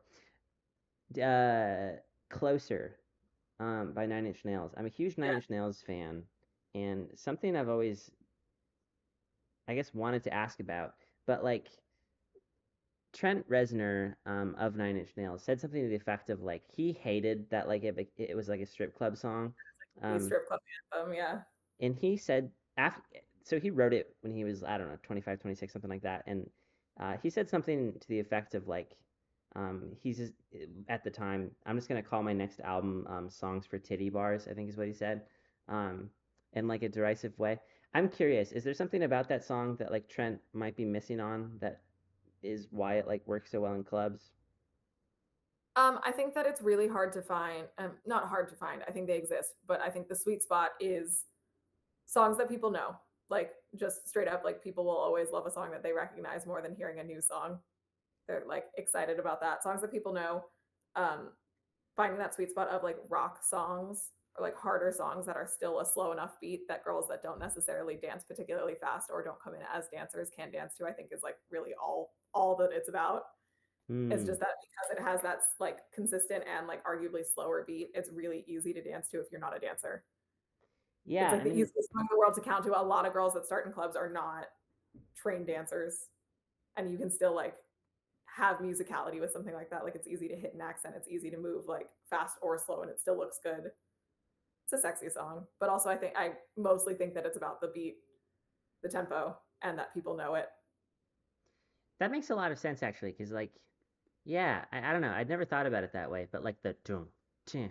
Closer, by Nine Inch Nails. I'm a huge Nine Yeah. Inch Nails fan, and something I've always, I guess, wanted to ask about, but like Trent Reznor, of Nine Inch Nails said something to the effect of like he hated that like it was like a strip club song, The um, strip club anthem. Yeah. and he said after, so he wrote it when he was I don't know 25, 26, something like that, and he said something to the effect of like he's just, at the time I'm just gonna call my next album songs for titty bars I think is what he said, um, in like a derisive way. I'm curious, is there something about that song that like Trent might be missing on that is why it like works so well in clubs? I think that it's really hard to find. Not hard to find. I think they exist, but I think the sweet spot is songs that people know. Like just straight up, like people will always love a song that they recognize more than hearing a new song. They're like excited about that. Songs that people know. Um, Finding that sweet spot of like rock songs or like harder songs that are still a slow enough beat that girls that don't necessarily dance particularly fast or don't come in as dancers can dance to, I think is like really all that it's about. It's Hmm. just that because it has that like consistent and like arguably slower beat, it's really easy to dance to if you're not a dancer. It's Yeah, like I the mean, easiest song in the world to count to. A lot of girls that start in clubs are not trained dancers, and you can still like have musicality with something like that. Like it's easy to hit an accent, it's easy to move like fast or slow, and it still looks good. It's a sexy song, but also I mostly think that it's about the beat, the tempo, and that people know it. that makes a lot of sense actually, because like, yeah, I don't know, I'd never thought about it that way, but like the dun, dun,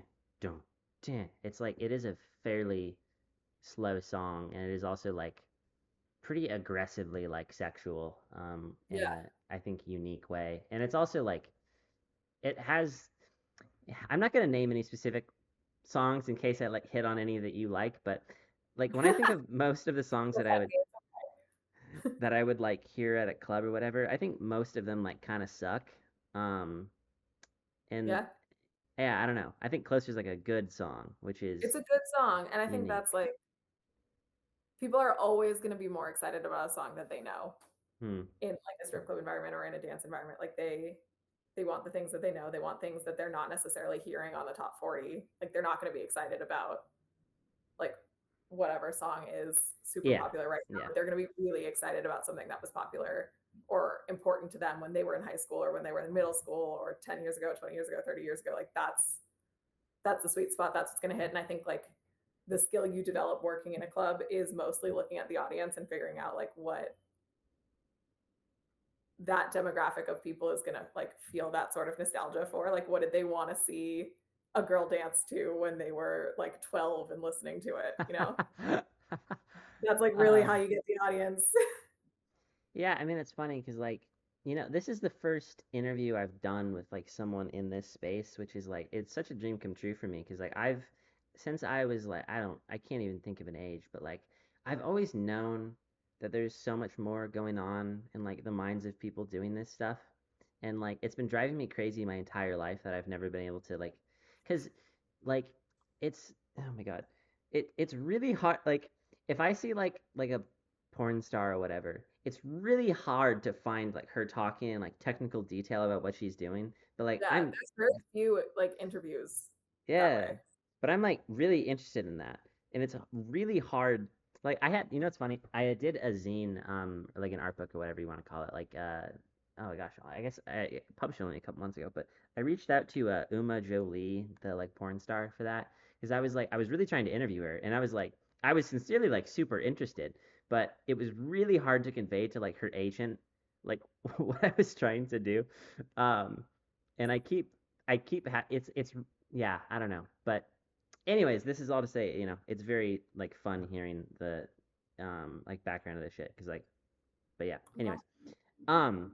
dun, it's like it is a fairly slow song, and it is also like pretty aggressively like sexual, in Yeah. a I think unique way, and it's also like it has. I'm not gonna name any specific songs in case I like hit on any that you like, but like when I think of most of the songs What's that I that would mean? like hear at a club or whatever, I think most of them like kind of suck. Um, and Yeah. yeah, I don't know. I think Closer's like a good song, which is It's a good song, and I think unique. that's like people are always going to be more excited about a song that they know Hmm. in like a strip club environment or in a dance environment. Like they want the things that they know. They want things that they're not necessarily hearing on the top 40. Like they're not going to be excited about like whatever song is super Yeah. popular right now. Yeah. But they're going to be really excited about something that was popular or important to them when they were in high school or when they were in middle school or 10 years ago, 20 years ago, 30 years ago. Like that's the sweet spot. That's what's going to hit. And I think like the skill you develop working in a club is mostly looking at the audience and figuring out like what that demographic of people is going to like feel that sort of nostalgia for. Like what did they want to see a girl dance to when they were like 12 and listening to it, you know? That's like really uh, how you get the audience. Yeah, I mean it's funny because like this is the first interview I've done with like someone in this space, which is like it's such a dream come true for me because like I've since I was like I can't even think of an age, but like I've always known that there's so much more going on in like the minds of people doing this stuff, and like it's been driving me crazy my entire life that I've never been able to like, because like it's oh my God, it's really hard like if I see like a porn star or whatever, it's really hard to find like her talking in like technical detail about what she's doing. But like Yeah, I'm there's very few like interviews that yeah, way. but I'm like really interested in that, and it's really hard. Like I had, it's funny. I did a zine, or like an art book or whatever you want to call it. Like, oh my gosh, I guess I published it only a couple months ago. But I reached out to Uma Jolie, the like porn star, for that because I was really trying to interview her, and I was like, I was sincerely like super interested, but it was really hard to convey to like her agent like what I was trying to do. Um, and it's yeah, I don't know. But anyways, this is all to say, it's very like fun hearing the like background of this shit cuz like but yeah, Yeah. anyways. Um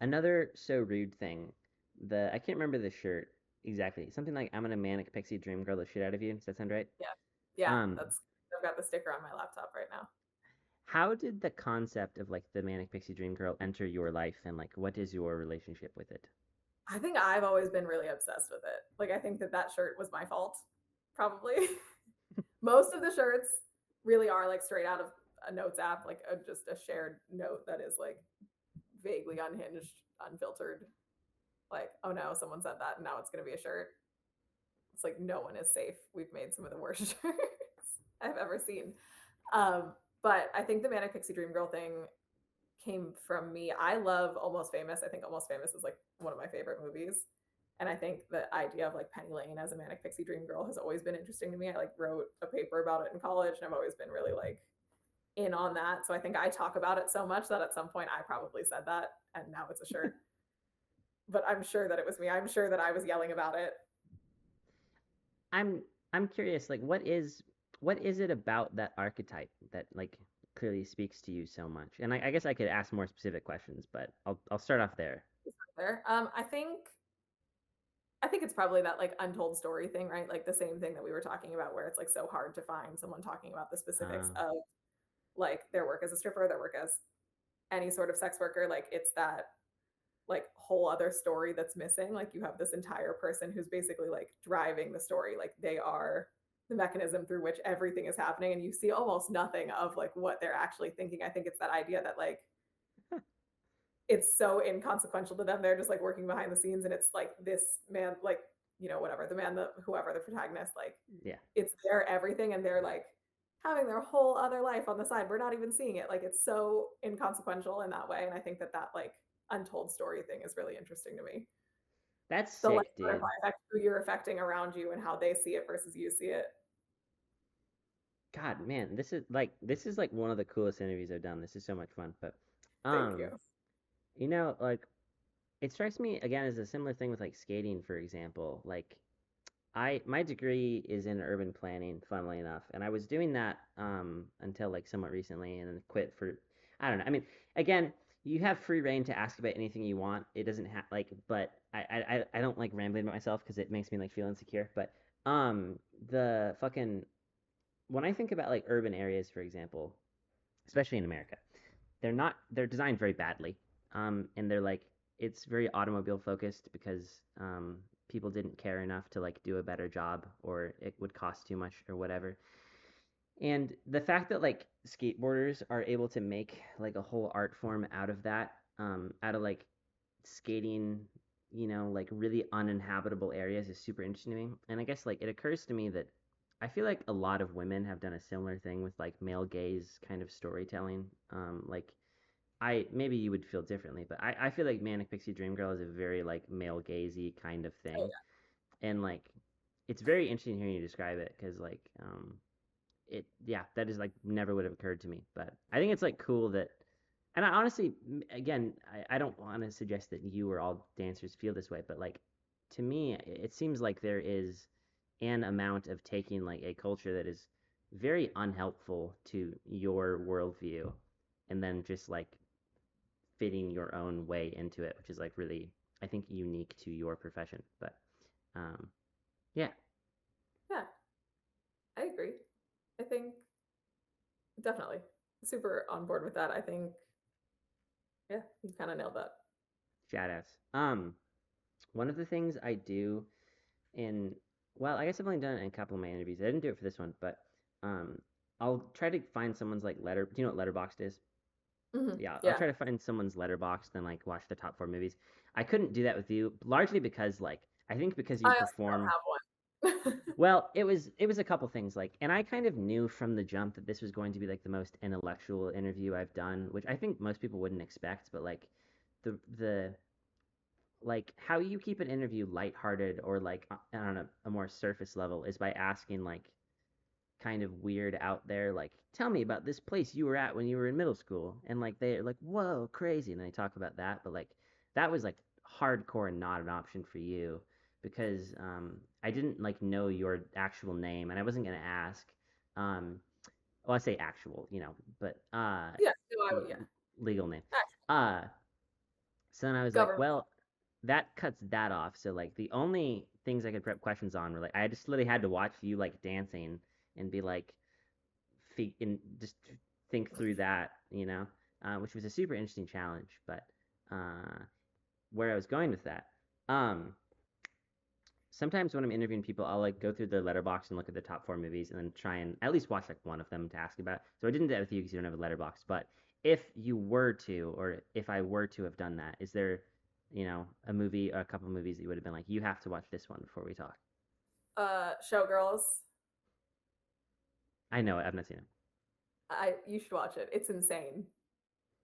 Another so rude thing, I can't remember the shirt exactly. Something like I'm gonna manic pixie dream girl the shit out of you. Does that sound right? Yeah. Yeah. Um That's I've got the sticker on my laptop right now. How did the concept of like the Manic Pixie Dream Girl enter your life and like what is your relationship with it? I think I've always been really obsessed with it. Like I think that that shirt was my fault, probably. Most of the shirts really are like straight out of a notes app, like just a shared note that is like vaguely unhinged, unfiltered. Like, oh no, someone said that, and now it's gonna be a shirt. It's like no one is safe. We've made some of the worst shirts I've ever seen. Um, but I think the Manic Pixie Dream Girl thing came from me. I love Almost Famous. I think Almost Famous is like one of my favorite movies. And I think the idea of like Penny Lane as a manic pixie dream girl has always been interesting to me. I like wrote a paper about it in college and I've always been really like in on that. So I think I talk about it so much that at some point I probably said that and now it's a shirt. But I'm sure that it was me. I'm sure that I was yelling about it. I'm I'm curious, like what is it about that archetype that like clearly speaks to you so much? And I guess I could ask more specific questions, but I'll start off there. There. I think it's probably that like untold story thing, right? Like the same thing that we were talking about where it's like so hard to find someone talking about the specifics Uh, of like their work as a stripper, their work as any sort of sex worker. Like it's that like whole other story that's missing. Like you have this entire person who's basically like driving the story. Like they are the mechanism through which everything is happening and you see almost nothing of like what they're actually thinking. I think it's that idea that like it's so inconsequential to them. They're just like working behind the scenes and it's like this man, like, whatever, the man, whoever the protagonist, like yeah. it's their everything and they're like having their whole other life on the side. We're not even seeing it. Like it's so inconsequential in that way. And I think that that like untold story thing is really interesting to me. That's The like sick, dude. butterfly effect, who you're affecting around you and how they see it versus you see it. God, man, this is like one of the coolest interviews I've done. This is so much fun. But Thank you. um, like it strikes me again as a similar thing with like skating, for example. Like my degree is in urban planning, funnily enough, and I was doing that until like somewhat recently, and then quit for I don't know. I mean, again, you have free reign to ask about anything you want. It doesn't have like, but I don't like rambling about myself because it makes me like feel insecure. But the fucking when I think about like urban areas, for example, especially in America, they're designed very badly. And they're like it's very automobile focused because people didn't care enough to like do a better job or it would cost too much or whatever. And the fact that like skateboarders are able to make like a whole art form out of that, out of like skating, like really uninhabitable areas is super interesting to me. And I guess like it occurs to me that I feel like a lot of women have done a similar thing with like male gaze kind of storytelling. Like maybe you would feel differently, but I feel like Manic Pixie Dream Girl is a very like male gazy kind of Oh, thing, and like it's very interesting hearing you describe it because like yeah, that is like never would have occurred to me, but I think it's like cool that, and I honestly again I don't want to suggest that you or all dancers feel this way, but like to me it seems like there is an amount of taking like a culture that is very unhelpful to your worldview and then just like fitting your own way into it, which is like really, I think, unique to your profession. But um, yeah, yeah, I agree. I think definitely super on board with that. I think, yeah, you kind of nailed that. shout outs. One of the things I do in, well, I guess I've only done it in a couple of my interviews. I didn't do it for this one, but um, I'll try to find someone's like letter. Do you know what Letterboxd is? Yeah, I'll Yeah. try to find someone's Letterboxd and like watch the top four movies. I couldn't do that with you, largely because like I think because you I also perform. don't have one. Well, it was a couple things like, and I kind of knew from the jump that this was going to be like the most intellectual interview I've done, which I think most people wouldn't expect, but like the like how you keep an interview lighthearted or like on a more surface level is by asking like kind of weird out there, like, tell me about this place you were at when you were in middle school, and like they're like, whoa, crazy, and they talk about that, but like that was like hardcore and not an option for you because I didn't like know your actual name, and I wasn't gonna ask. Um, well, I say actual, but Yeah, no, I would, yeah. legal name. Actually, Uh, so then I was like, government. well, that cuts that off. So like the only things I could prep questions on were like I just literally had to watch you like dancing and be like, and just think through that, which was a super interesting challenge. But uh, where I was going with that, um, sometimes when I'm interviewing people, I'll like go through their letterbox and look at the top 4 movies and then try and at least watch like one of them to ask about. So I didn't do that with you because you don't have a letterbox. But if you were to, or if I were to have done that, is there, a movie or a couple movies that you would have been like, you have to watch this one before we talk? Showgirls. I know it. I've not seen it. You should watch it. It's insane.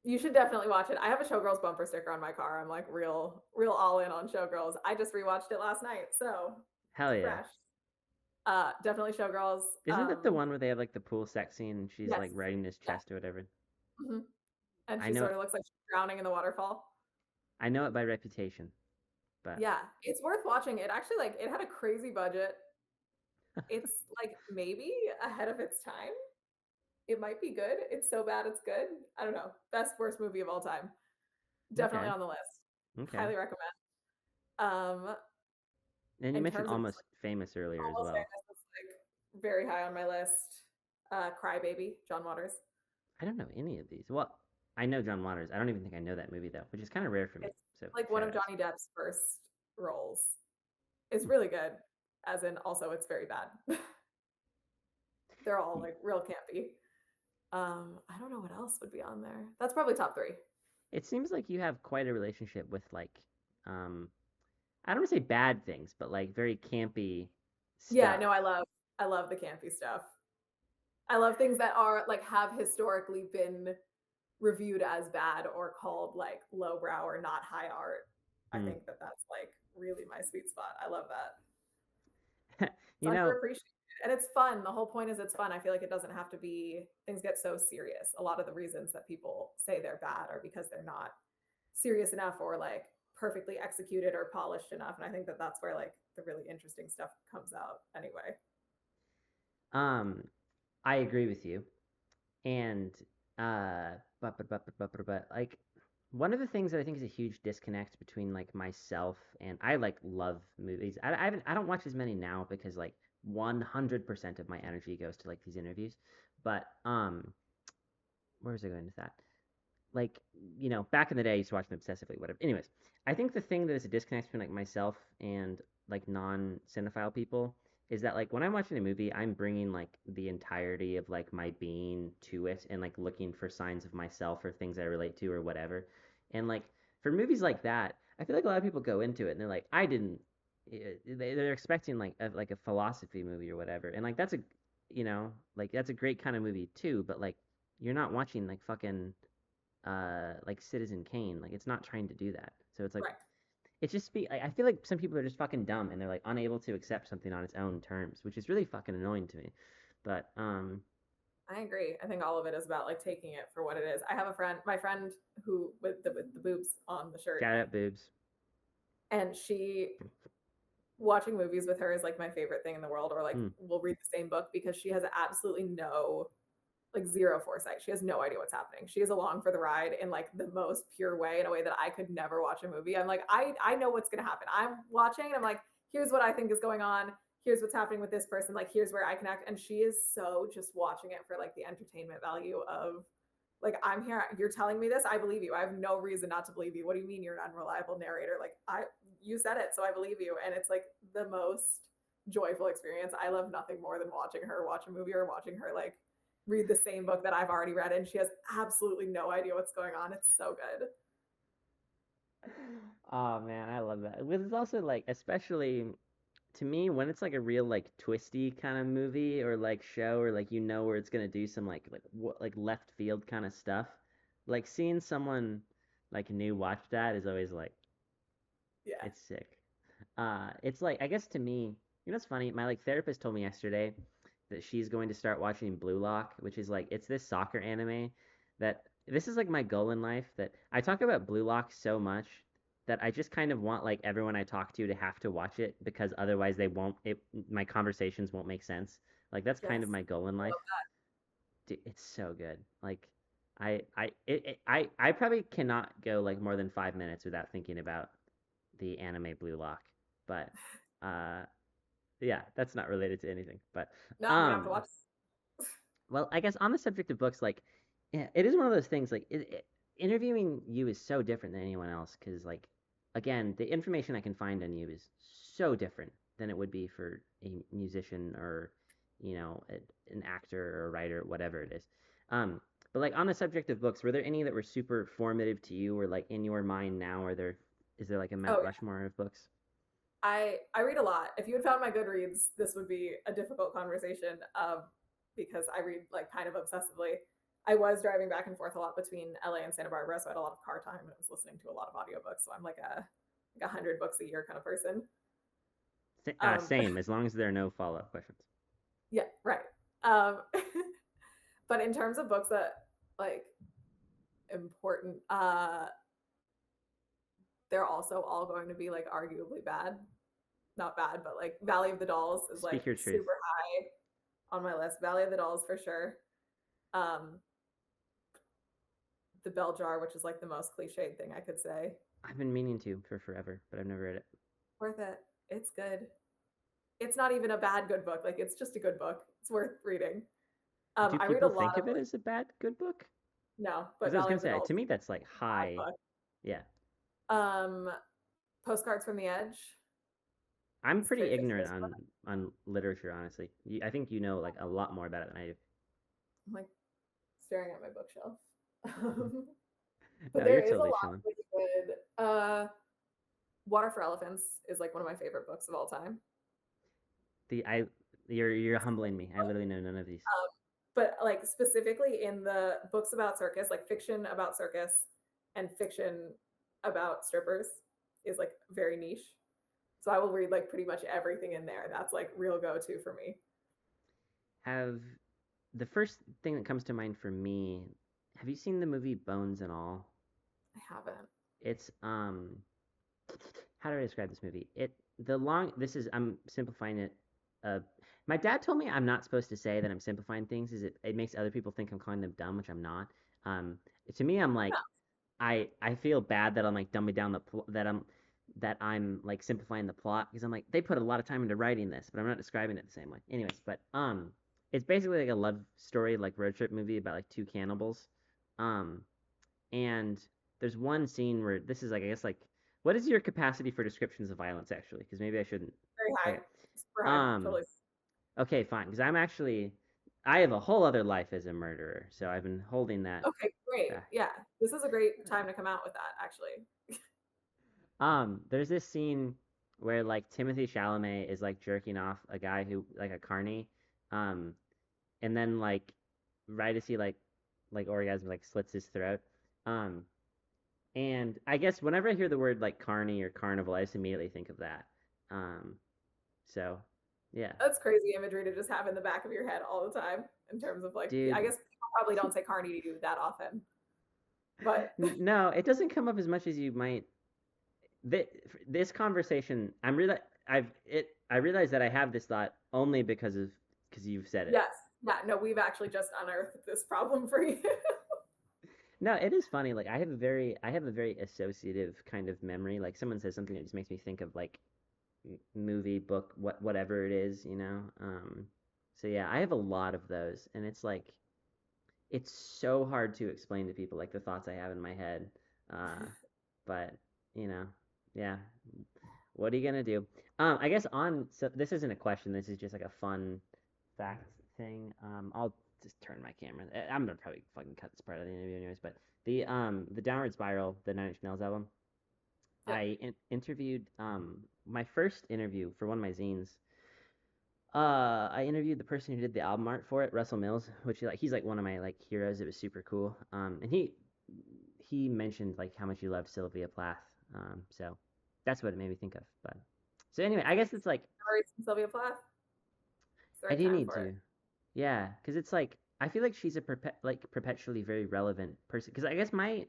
You should definitely watch it. I have a Showgirls bumper sticker on my car. I'm like real all in on Showgirls. I just rewatched it last night, so Hell it's yeah. fresh. Definitely Showgirls. Isn't that the one where they have like the pool sex scene and she's Yes. like riding his Yeah. chest or whatever? hmm And I she know sort of looks like she's drowning in the waterfall. I know it by reputation, but Yeah, it's worth watching. It actually like it had a crazy budget. It's like maybe ahead of its time. It might be good. It's so bad it's good. I don't know. Best worst movie of all time. Definitely okay. on the list. Okay. Highly recommend. Um, And you in mentioned terms of just Almost like Famous earlier as almost well. famous, it's like very high on my list. Cry Baby, John Waters. I don't know any of these. Well, I know John Waters. I don't even think I know that movie though, which is kind of rare for me. It's So like one shout of outs. Johnny Depp's first roles. It's really good, as in also it's very bad. They're all like real campy. I don't know what else would be on there. That's probably top 3. It seems like you have quite a relationship with like, um, I don't want to say bad things, but like very campy Yeah, stuff. no, I love the campy stuff. I love things that are like have historically been reviewed as bad or called like lowbrow or not high art. I Hmm. think that that's like really my sweet spot. I love that. It's You know, underappreciated. And it's fun. The whole point is it's fun. I feel like it doesn't have to be things get so serious. A lot of the reasons that people say they're bad are because they're not serious enough or like perfectly executed or polished enough. And I think that that's where like the really interesting stuff comes out anyway. um, I agree with you. And but like one of the things that I think is a huge disconnect between like myself and I like love movies. I don't watch as many now because like 100% of my energy goes to like these interviews. But where's I going with that? Like, back in the day I used to watch them obsessively, whatever. Anyways, I think the thing that is a disconnect between like myself and like non-cinephile people is that like when I'm watching a movie, I'm bringing like the entirety of like my being to it and like looking for signs of myself or things I relate to or whatever. And like for movies like that, I feel like a lot of people go into it and they're like, I didn't. They're expecting like a philosophy movie or whatever, and like that's a, like that's a great kind of movie too. But like you're not watching like fucking like Citizen Kane. Like it's not trying to do that. So it's like Right. it's just I feel like some people are just fucking dumb and they're like unable to accept something on its own terms, which is really fucking annoying to me. But I agree. I think all of it is about like taking it for what it is. I have a friend, my friend who with the boobs on the shirt, shout out boobs. and she watching movies with her is like my favorite thing in the world. Or like Hmm. we'll read the same book because she has absolutely no like zero foresight. She has no idea what's happening. She is along for the ride in like the most pure way, in a way that I could never watch a movie. I'm like, I know what's gonna happen. I'm watching and I'm like, here's what I think is going on. Here's what's happening with this person. Like, here's where I connect. And she is so just watching it for like the entertainment value of like, I'm here, you're telling me this, I believe you. I have no reason not to believe you. What do you mean you're an unreliable narrator? Like you said it, so I believe you. And it's like the most joyful experience. I love nothing more than watching her watch a movie or watching her like read the same book that I've already read, and she has absolutely no idea what's going on. It's so good. Oh man, I love that. It's also like, especially to me, when it's like a real like twisty kind of movie or like show or like where it's gonna do some like left field kind of stuff. Like seeing someone like new watch that is always like Yeah. it's sick. It's like I guess to me, it's funny. My like therapist told me yesterday that she's going to start watching Blue Lock, which is like it's this soccer anime that this is like my goal in life that I talk about Blue Lock so much that I just kind of want like everyone I talk to have to watch it because otherwise they won't my conversations won't make sense. Like that's kind of Yes. my goal in I life. love Dude, it's so good. Like I probably cannot go like more than 5 minutes without thinking about the anime Blue Lock. But uh yeah, that's not related to anything. But that. No, I'm gonna have to um watch. well, I guess on the subject of books, like yeah, it is one of those things like interviewing you is so different than anyone else because like again, the information I can find on you is so different than it would be for a musician or an actor or a writer, whatever it is. Um, but like on the subject of books, were there any that were super formative to you or like in your mind now? Is there like a Mount Oh, Rushmore of books? I read a lot. If you had found my Goodreads, this would be a difficult conversation because I read like kind of obsessively. I was driving back and forth a lot between LA and Santa Barbara, so I had a lot of car time and I was listening to a lot of audiobooks. So I'm like 100 books a year kind of person. Um, Same, as long as there are no follow-up questions. yeah, right. Um, but in terms of books that like important, they're also all going to be like arguably bad. Not bad, but like Valley of the Dolls is like Speak your truth. super high on my list. Valley of the Dolls for sure. Um, the Bell Jar, which is like the most cliched thing I could say. I've been meaning to for forever, but I've never read it. Worth it. It's good. It's not even a bad good book. Like it's just a good book. It's worth reading. Do I read a people lot think of of it like as a bad good book? no, but Because I was Valley gonna of the say, Dolls to me, that's like is a bad high. book. Yeah, Um, Postcards from the Edge. I'm It's pretty Kate ignorant Fisher's book. on literature, honestly. I think you know like a lot more about it than I do. I'm like staring at my bookshelf. But No, there you're is a totally lot chilling. of really good. Water for Elephants is like one of my favorite books of all time. The I you're humbling me. I literally know none of these. But like specifically in the books about circus, like fiction about circus and fiction about strippers is like very niche. So I will read like pretty much everything in there. That's like real go-to for me. Have the first thing that comes to mind for me? Have you seen the movie Bones and All? I haven't. It's how do I describe this movie? The long this is I'm simplifying it. Uh, my dad told me I'm not supposed to say that I'm simplifying things. Is it makes other people think I'm calling them dumb, which I'm not. Um, to me, I'm like I feel bad that I'm like dumbing down that I'm like simplifying the plot because I'm like they put a lot of time into writing this, but I'm not describing it the same way. Anyways, but it's basically like a love story, like road trip movie about like two cannibals. Um, and there's one scene where this is like I guess like what is your capacity for descriptions of violence actually? Because maybe I shouldn't. Very high. Okay. Super high. Um. Totally. Okay, fine. Because I have a whole other life as a murderer, so I've been holding that Okay, great. back. Yeah. This is a great time to come out with that, actually. There's this scene where like Timothy Chalamet is like jerking off a guy who like a carny, um, and then like right as he like orgasm like slits his throat. Um, and I guess whenever I hear the word like carny or carnival, I just immediately think of that. Um, so yeah, That's crazy imagery to just have in the back of your head all the time in terms of like, I dude. guess people probably don't say carny to you that often, but No, it doesn't come up as much as you might. Th- this conversation, I realize that I have this thought only because you've said it. yes. Yeah, no, we've actually just unearthed this problem for you. No, it is funny. Like I have a very associative kind of memory. Like someone says something that just makes me think of like movie, book, whatever it is, you know. So yeah, I have a lot of those, and it's like it's so hard to explain to people like the thoughts I have in my head. Uh, but you know, yeah. What are you gonna do? I guess on so this isn't a question. This is just like a fun fact thing. I'll just turn my camera. I'm gonna probably fucking cut this part of the interview anyways. But the Downward Spiral, the Nine Inch Nails album. Yep. Interviewed my first interview for one of my zines. I interviewed the person who did the album art for it, Russell Mills, which he's like one of my like heroes. It was super cool. And he mentioned like how much he loved Sylvia Plath. So that's what it made me think of. But so anyway, I guess it's like Ever read some Sylvia Plath? It's the I right do time need for it. to. Yeah, because it's like I feel like she's a perpetually very relevant person. Because I guess my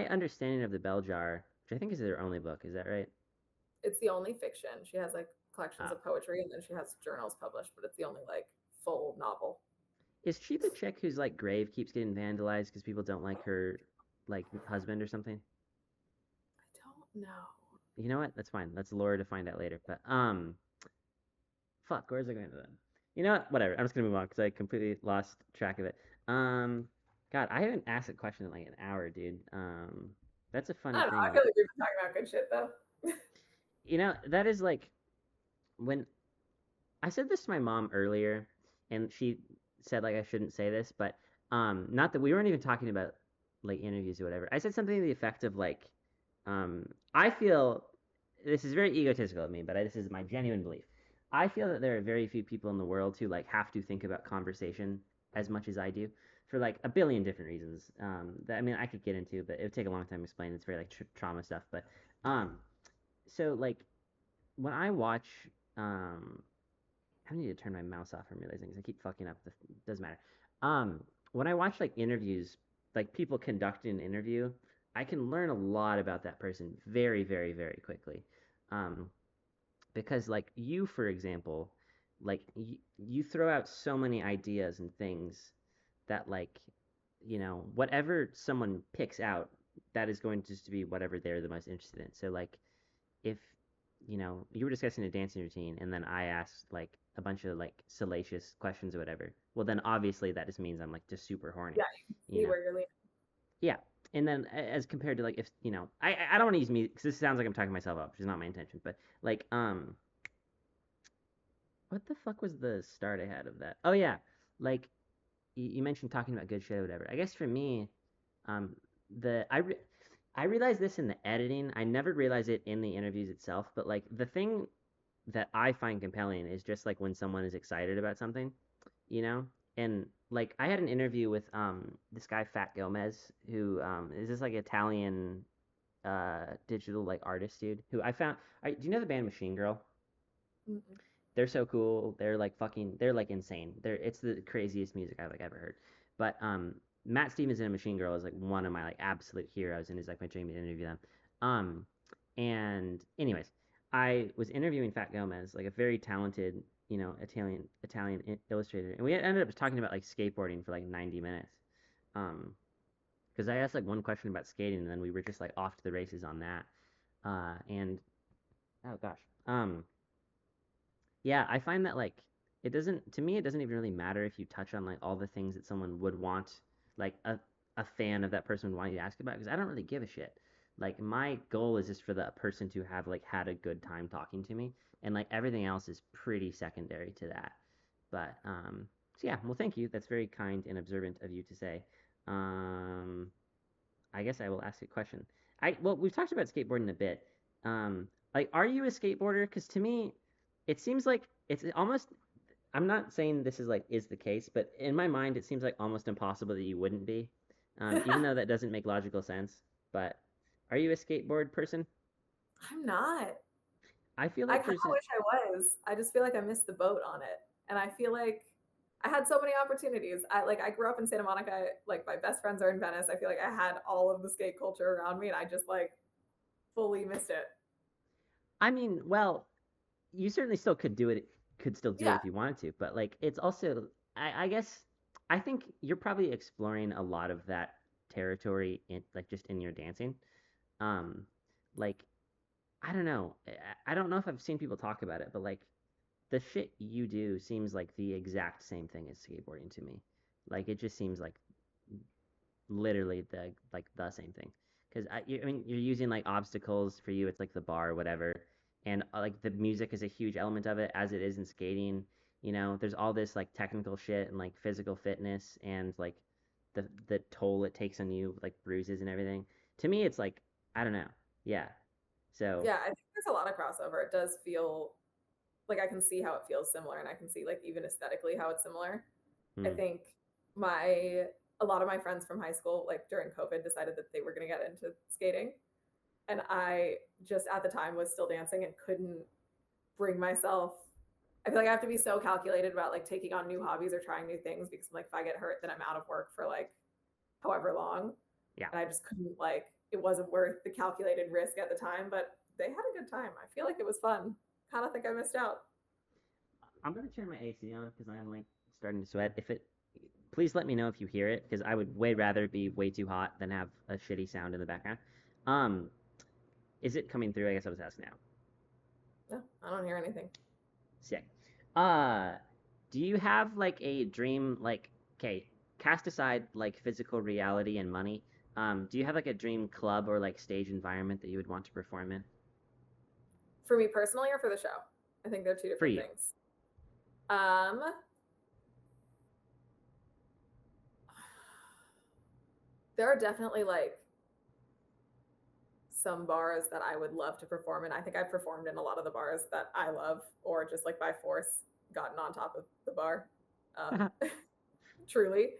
understanding of the Bell Jar, which I think is their only book, is that right? It's the only fiction. She has like collections Oh. of poetry and then she has journals published, but it's the only like full novel. Is she the chick whose like grave keeps getting vandalized because people don't like her like husband or something? I don't know. You know what? That's fine. That's lore to find out later. But fuck, where's I going to that? You know what? Whatever. I'm just gonna move on because I completely lost track of it. Um, God, I haven't asked a question in like an hour, dude. That's a I funny don't know. I thing. feel like we've been talking about good shit though. You know, that is like when I said this to my mom earlier, and she said like I shouldn't say this, but not that we weren't even talking about like interviews or whatever. I said something to the effect of like, I feel this is very egotistical of me, but this is my genuine belief. I feel that there are very few people in the world who like have to think about conversation as much as I do for like a billion different reasons. That I mean I could get into, but it would take a long time to explain. It's very like trauma stuff, but um, so like when I watch um I need to turn my mouse off. I'm realizing because I keep fucking up. Doesn't matter. When I watch like interviews, like people conducting an interview, I can learn a lot about that person very, very, very quickly. Um, because like you, for example, like you throw out so many ideas and things that like, whatever someone picks out, that is going to just be whatever they're the most interested in. So like if you were discussing a dancing routine and then I asked like a bunch of like salacious questions or whatever, well then obviously that just means I'm like just super horny, Yeah, you can you see know? where you're leaning. Yeah. And then as compared to like if I don't want to use me because this sounds like I'm talking myself up, which is not my intention, but like what the fuck was the start I had of that? Oh yeah, like you mentioned talking about good shit or whatever. I guess for me, um, I realized this in the editing. I never realized it in the interviews itself, but like the thing that I find compelling is just like when someone is excited about something, you know? And like I had an interview with this guy Fat Gomez who is this like Italian digital like artist dude who I found do you know the band Machine Girl? Mm-mm. They're so cool. They're like insane. It's the craziest music I've like ever heard. But Matt Stevens and Machine Girl is like one of my like absolute heroes and is like my dream to interview them. Um and anyways, I was interviewing Fat Gomez, like a very talented, Italian illustrator. And we ended up talking about like skateboarding for like 90 minutes. Um because I asked like one question about skating and then we were just like off to the races on that. And oh gosh. Yeah, I find that like it doesn't to me it doesn't even really matter if you touch on like all the things that someone would want like a fan of that person would want you to ask about because I don't really give a shit. Like my goal is just for the person to have like had a good time talking to me and like everything else is pretty secondary to that. But so yeah, well thank you. That's very kind and observant of you to say. Um I guess I will ask a question. Well, we've talked about skateboarding a bit. Like, are you a skateboarder? Because to me, it seems like it's almost. I'm not saying this is the case, but in my mind, it seems like almost impossible that you wouldn't be, even though that doesn't make logical sense. But are you a skateboard person? I'm not. I feel I like kind there's of a, wish I was. I just feel like I missed the boat on it. And I feel like I had so many opportunities. I grew up in Santa Monica. Like my best friends are in Venice. I feel like I had all of the skate culture around me and I just like fully missed it. I mean, well, you certainly still could still do it Yeah. if you wanted to, but like it's also I guess I think you're probably exploring a lot of that territory in like just in your dancing. Um like I don't know. I don't know if I've seen people talk about it, but like the shit you do seems like the exact same thing as skateboarding to me. Like it just seems like literally the same thing. Because I mean, you're using like obstacles for you. It's like the bar or whatever, and like the music is a huge element of it, as it is in skating. There's all this like technical shit and like physical fitness and like the toll it takes on you, like bruises and everything. To me, it's like I don't know. Yeah. So. Yeah. I think there's a lot of crossover. It does feel like I can see how it feels similar and I can see like even aesthetically how it's similar. I Hmm. think my a lot of my friends from high school, like during COVID, decided that they were going to get into skating. And I just at the time was still dancing and couldn't bring myself I feel like I have to be so calculated about like taking on new hobbies or trying new things because like if I get hurt, then I'm out of work for like however long. Yeah. And I just couldn't like it wasn't worth the calculated risk at the time, but they had a good time. I feel like it was fun. Kind of think I missed out. I'm gonna turn my AC on because I'm like starting to sweat. Please let me know if you hear it because I would way rather be way too hot than have a shitty sound in the background. Um, is it coming through? I guess I was asking now. No, I don't hear anything. Sick. Uh, do you have like a dream? Like, okay, cast aside like physical reality and money. Do you have like a dream club or like stage environment that you would want to perform in? For me personally or for the show? I think they're two For different you. things. There are definitely like some bars that I would love to perform in. I think I've performed in a lot of the bars that I love, or just like by force gotten on top of the bar. Truly.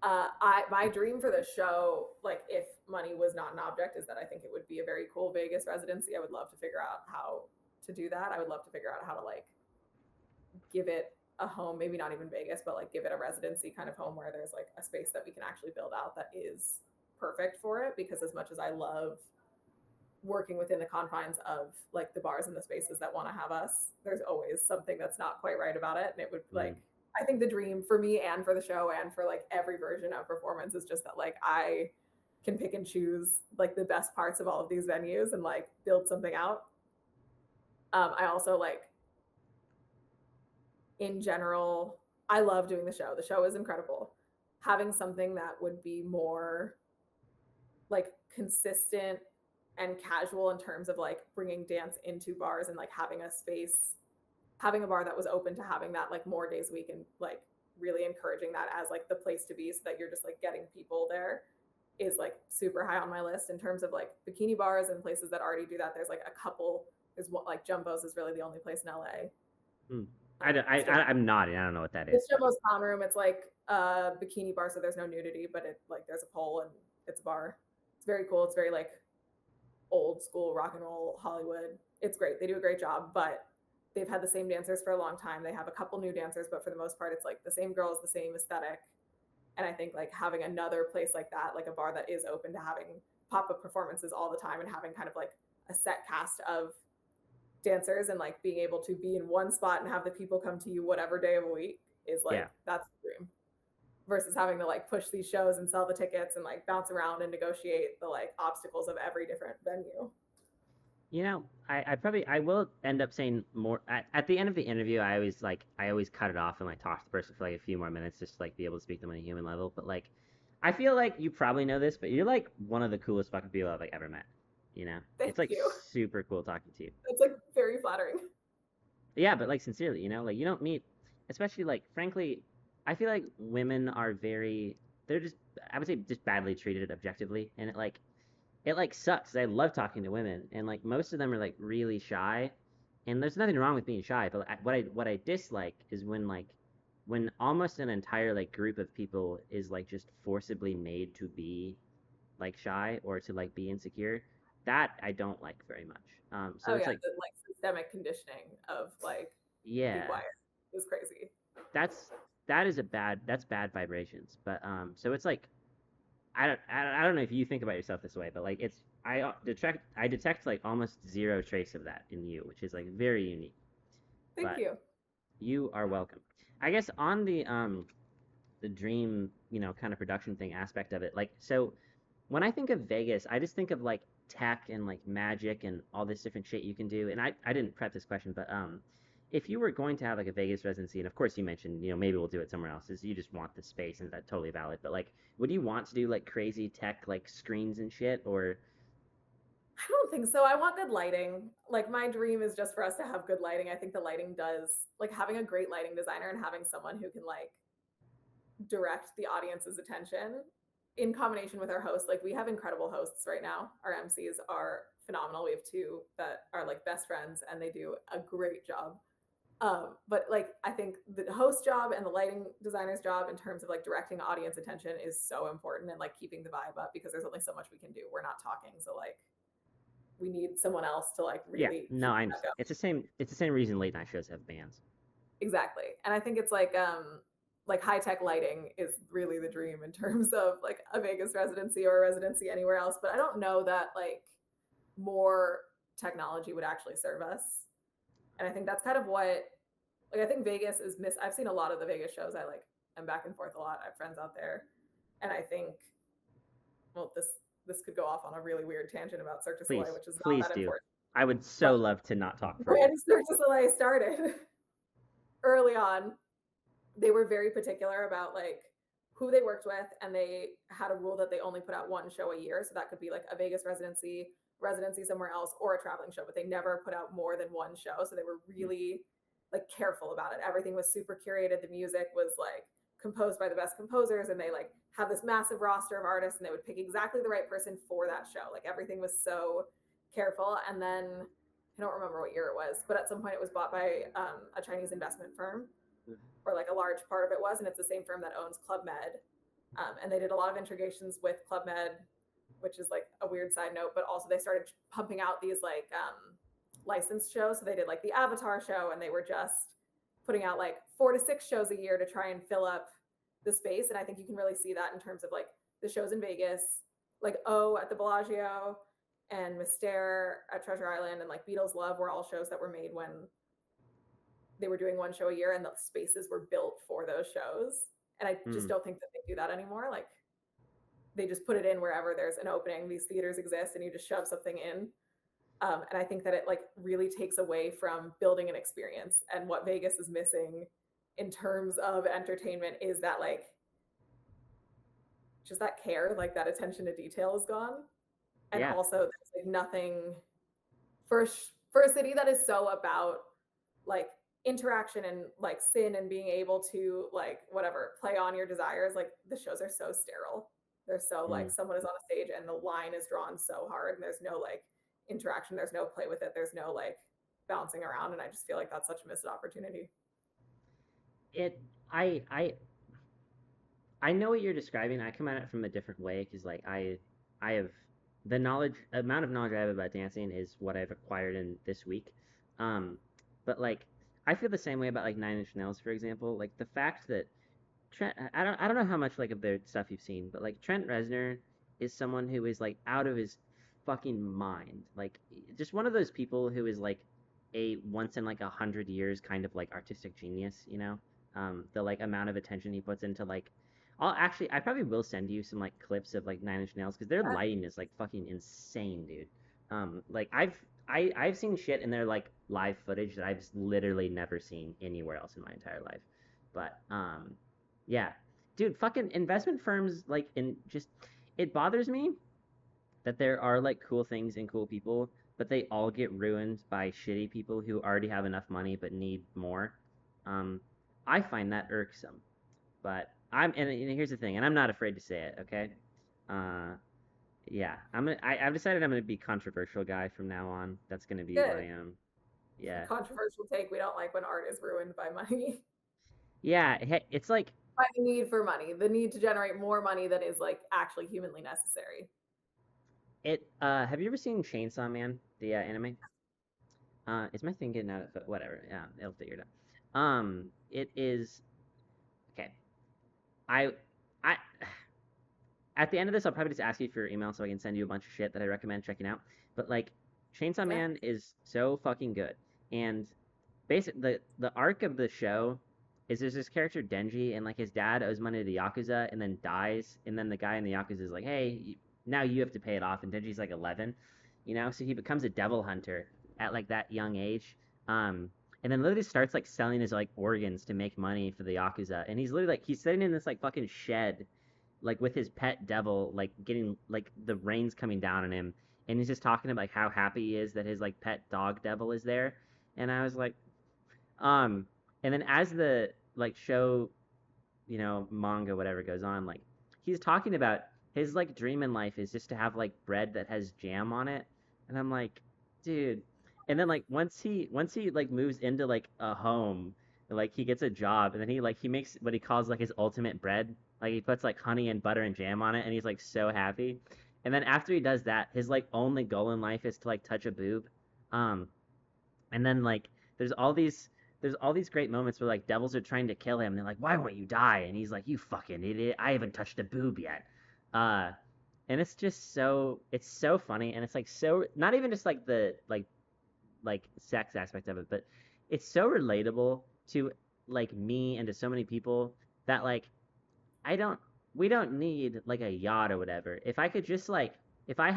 My dream for the show, like if money was not an object, is that I think it would be a very cool Vegas residency. I would love to figure out how to do that. I would love to figure out how to like give it a home, maybe not even Vegas, but like give it a residency kind of home where there's like a space that we can actually build out that is perfect for it. Because as much as I love working within the confines of like the bars and the spaces that want to have us, there's always something that's not quite right about it. And it would like, I think the dream for me and for the show and for like every version of performance is just that like I can pick and choose like the best parts of all of these venues and like build something out. I also like in general, I love doing the show. The show is incredible. Having something that would be more like consistent and casual in terms of like bringing dance into bars and like having a space, having a bar that was open to having that like more days a week and like really encouraging that as like the place to be so that you're just like getting people there is like super high on my list in terms of like bikini bars and places that already do that. There's like a couple, there's one like Jumbo's is really the only place in LA. I'm nodding. I don't know what that is. It's Jumbo's Clown Room. It's like a bikini bar, so there's no nudity, but it like there's a pole and it's a bar. It's very cool. It's very like old school rock and roll Hollywood. It's great. They do a great job, but they've had the same dancers for a long time. They have a couple new dancers, but for the most part, it's like the same girls, the same aesthetic. And I think like having another place like that, like a bar that is open to having pop-up performances all the time and having kind of like a set cast of dancers and like being able to be in one spot and have the people come to you whatever day of a week is like that's the dream versus having to like push these shows and sell the tickets and like bounce around and negotiate the like obstacles of every different venue. You know, I will end up saying more at the end of the interview. I always cut it off and like talk to the person for like a few more minutes just to like be able to speak to them on a human level. But like, I feel like you probably know this, but you're like one of the coolest fucking people I've like ever met. You know, it's like super cool talking to you. It's like very flattering. Yeah, but like sincerely, you know, like you don't meet, especially like frankly, I feel like women are they're just I would say just badly treated objectively, and it like sucks. I love talking to women, and like most of them are like really shy, and there's nothing wrong with being shy, but what I dislike is when almost an entire like group of people is like just forcibly made to be like shy or to like be insecure. That I don't like very much. So it's like the like systemic conditioning of like be quiet is crazy. That's bad vibrations. But so it's like I don't know if you think about yourself this way, but like I detect like almost zero trace of that in you, which is like very unique. Thank you. You are welcome. I guess on the dream, you know, kind of production thing aspect of it, like so when I think of Vegas, I just think of like tech and like magic and all this different shit you can do. And I didn't prep this question, but if you were going to have like a Vegas residency, and of course you mentioned, you know, maybe we'll do it somewhere else, is you just want the space and that's totally valid. But like, would you want to do like crazy tech like screens and shit or I don't think so. I want good lighting. Like my dream is just for us to have good lighting. I think the lighting does like having a great lighting designer and having someone who can like direct the audience's attention in combination with our host. Like we have incredible hosts right now. Our MCs are phenomenal. We have two that are like best friends and they do a great job. But like I think the host job and the lighting designer's job in terms of like directing audience attention is so important and like keeping the vibe up because there's only so much we can do. We're not talking. So like we need someone else to like really I know. It's the same reason late night shows have bands. exactly. And I think it's like high tech lighting is really the dream in terms of like a Vegas residency or a residency anywhere else. But I don't know that like more technology would actually serve us. And I think that's kind of what like I think Vegas is miss. I've seen a lot of the Vegas shows. I like am back and forth a lot. I have friends out there, and I think well this could go off on a really weird tangent about Cirque du Soleil, Please, which is not please that do. important. I would so But love to not talk further. when Cirque du Soleil started early on, they were very particular about like who they worked with, and they had a rule that they only put out one show a year. So that could be like a Vegas residency somewhere else, or a traveling show, but they never put out more than one show. So they were really like careful about it. Everything was super curated. The music was like composed by the best composers, and they like have this massive roster of artists, and they would pick exactly the right person for that show. Like everything was so careful. And then I don't remember what year it was, but at some point it was bought by a Chinese investment firm, or like a large part of it was, and it's the same firm that owns Club Med. And they did a lot of integrations with Club Med, which is like a weird side note, but also they started pumping out these like licensed shows. So they did like the Avatar show, and they were just putting out like 4 to 6 shows a year to try and fill up the space. And I think you can really see that in terms of like the shows in Vegas, like O at the Bellagio and Mystere at Treasure Island, and like Beatles Love were all shows that were made when they were doing one show a year, and the spaces were built for those shows. And I just don't think that they do that anymore. Like they just put it in wherever there's an opening. These theaters exist, and you just shove something in. And I think that it like really takes away from building an experience. And what Vegas is missing in terms of entertainment is that like just that care, like that attention to detail is gone. And Yeah. also there's like nothing for a city that is so about like interaction and like sin and being able to like whatever play on your desires. Like the shows are so sterile. They're so like someone is on a stage and the line is drawn so hard, and there's no like interaction, there's no play with it, there's no like bouncing around. And I just feel like that's such a missed opportunity. It I know what you're describing. I come at it from a different way because like I have the amount of knowledge I have about dancing is what I've acquired in this week. But like I feel the same way about like Nine Inch Nails, for example. Like the fact that Trent, I don't know how much like of their stuff you've seen, but like Trent Reznor is someone who is like out of his fucking mind. Like just one of those people who is like a once in like 100 years kind of like artistic genius, you know? The like amount of attention he puts into like I probably will send you some like clips of like Nine Inch Nails because their lighting is like fucking insane, dude. Like I've seen shit in their like live footage that I've literally never seen anywhere else in my entire life. But yeah, dude, fucking investment firms like in just it bothers me that there are like cool things and cool people, but they all get ruined by shitty people who already have enough money but need more. Um, I find that irksome. But and here's the thing, and I'm not afraid to say it, okay? Uh, yeah, I've decided I'm gonna be controversial guy from now on. That's gonna be Good. my yeah. Controversial take. We don't like when art is ruined by money. Yeah, it's like By the need for money, the need to generate more money than is like actually humanly necessary. have you ever seen Chainsaw Man, the anime? Is my thing getting out of whatever? Yeah, it'll figure it out. It is okay. I I at the end of this, I'll probably just ask you for your email so I can send you a bunch of shit that I recommend checking out. But like, Chainsaw Yeah. Man is so fucking good, and basically the arc of the show is there's this character Denji, and like his dad owes money to the Yakuza and then dies, and then the guy in the Yakuza is like, hey, now you have to pay it off, and Denji's like 11, you know, so he becomes a devil hunter at like that young age, and then literally starts like selling his like organs to make money for the Yakuza, and he's literally like he's sitting in this like fucking shed, like with his pet devil, like getting like the rains coming down on him, and he's just talking about like how happy he is that his like pet dog devil is there, and I was like, um, and then as the like show, you know, manga, whatever goes on, like he's talking about his like dream in life is just to have like bread that has jam on it. And I'm like, dude. And then like once he like moves into like a home, like he gets a job and then he makes what he calls like his ultimate bread. Like he puts like honey and butter and jam on it and he's like so happy. And then after he does that, his like only goal in life is to like touch a boob. Um and then like there's all these there's all these great moments where like devils are trying to kill him. And they're like, "Why won't you die?" And he's like, "You fucking idiot! I haven't touched a boob yet." Uh, and it's just it's so funny, and it's like so not even just like the like sex aspect of it, but it's so relatable to like me and to so many people that like I don't we don't need like a yacht or whatever. If I could just like if I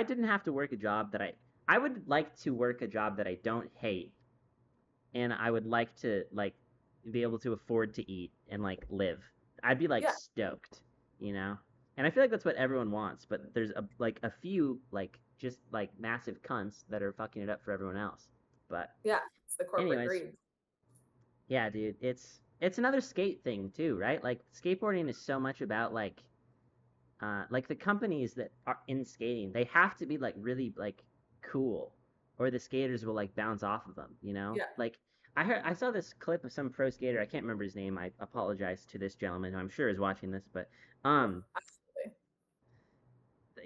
didn't have to work a job that I would like to work a job that I don't hate, and I would like to like be able to afford to eat and like live. I'd be like Yeah. stoked, you know? And I feel like that's what everyone wants, but there's a few like just like massive cunts that are fucking it up for everyone else. But Yeah. It's the corporate anyways, greed. yeah, dude, it's another skate thing too, right? Like skateboarding is so much about like the companies that are in skating, they have to be like really like cool, or the skaters will like bounce off of them, you know? Yeah. Like I saw this clip of some pro skater, I can't remember his name. I apologize to this gentleman who I'm sure is watching this, but Absolutely.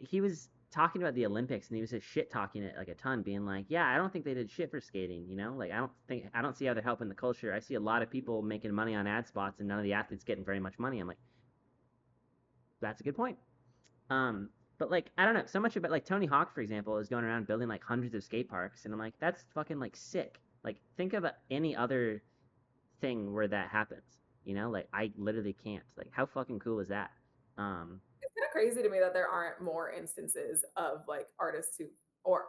he was talking about the Olympics, and he was just shit talking it like a ton, being like, "Yeah, I don't think they did shit for skating, you know? Like I don't see how they're helping the culture. I see a lot of people making money on ad spots and none of the athletes getting very much money." I'm like, "That's a good point." Um, but like I don't know, so much about like Tony Hawk, for example, is going around building like hundreds of skate parks, and I'm like, that's fucking like sick. Like think of any other thing where that happens, you know? Like I literally can't. Like how fucking cool is that? Um, It's kind of crazy to me that there aren't more instances of like artists or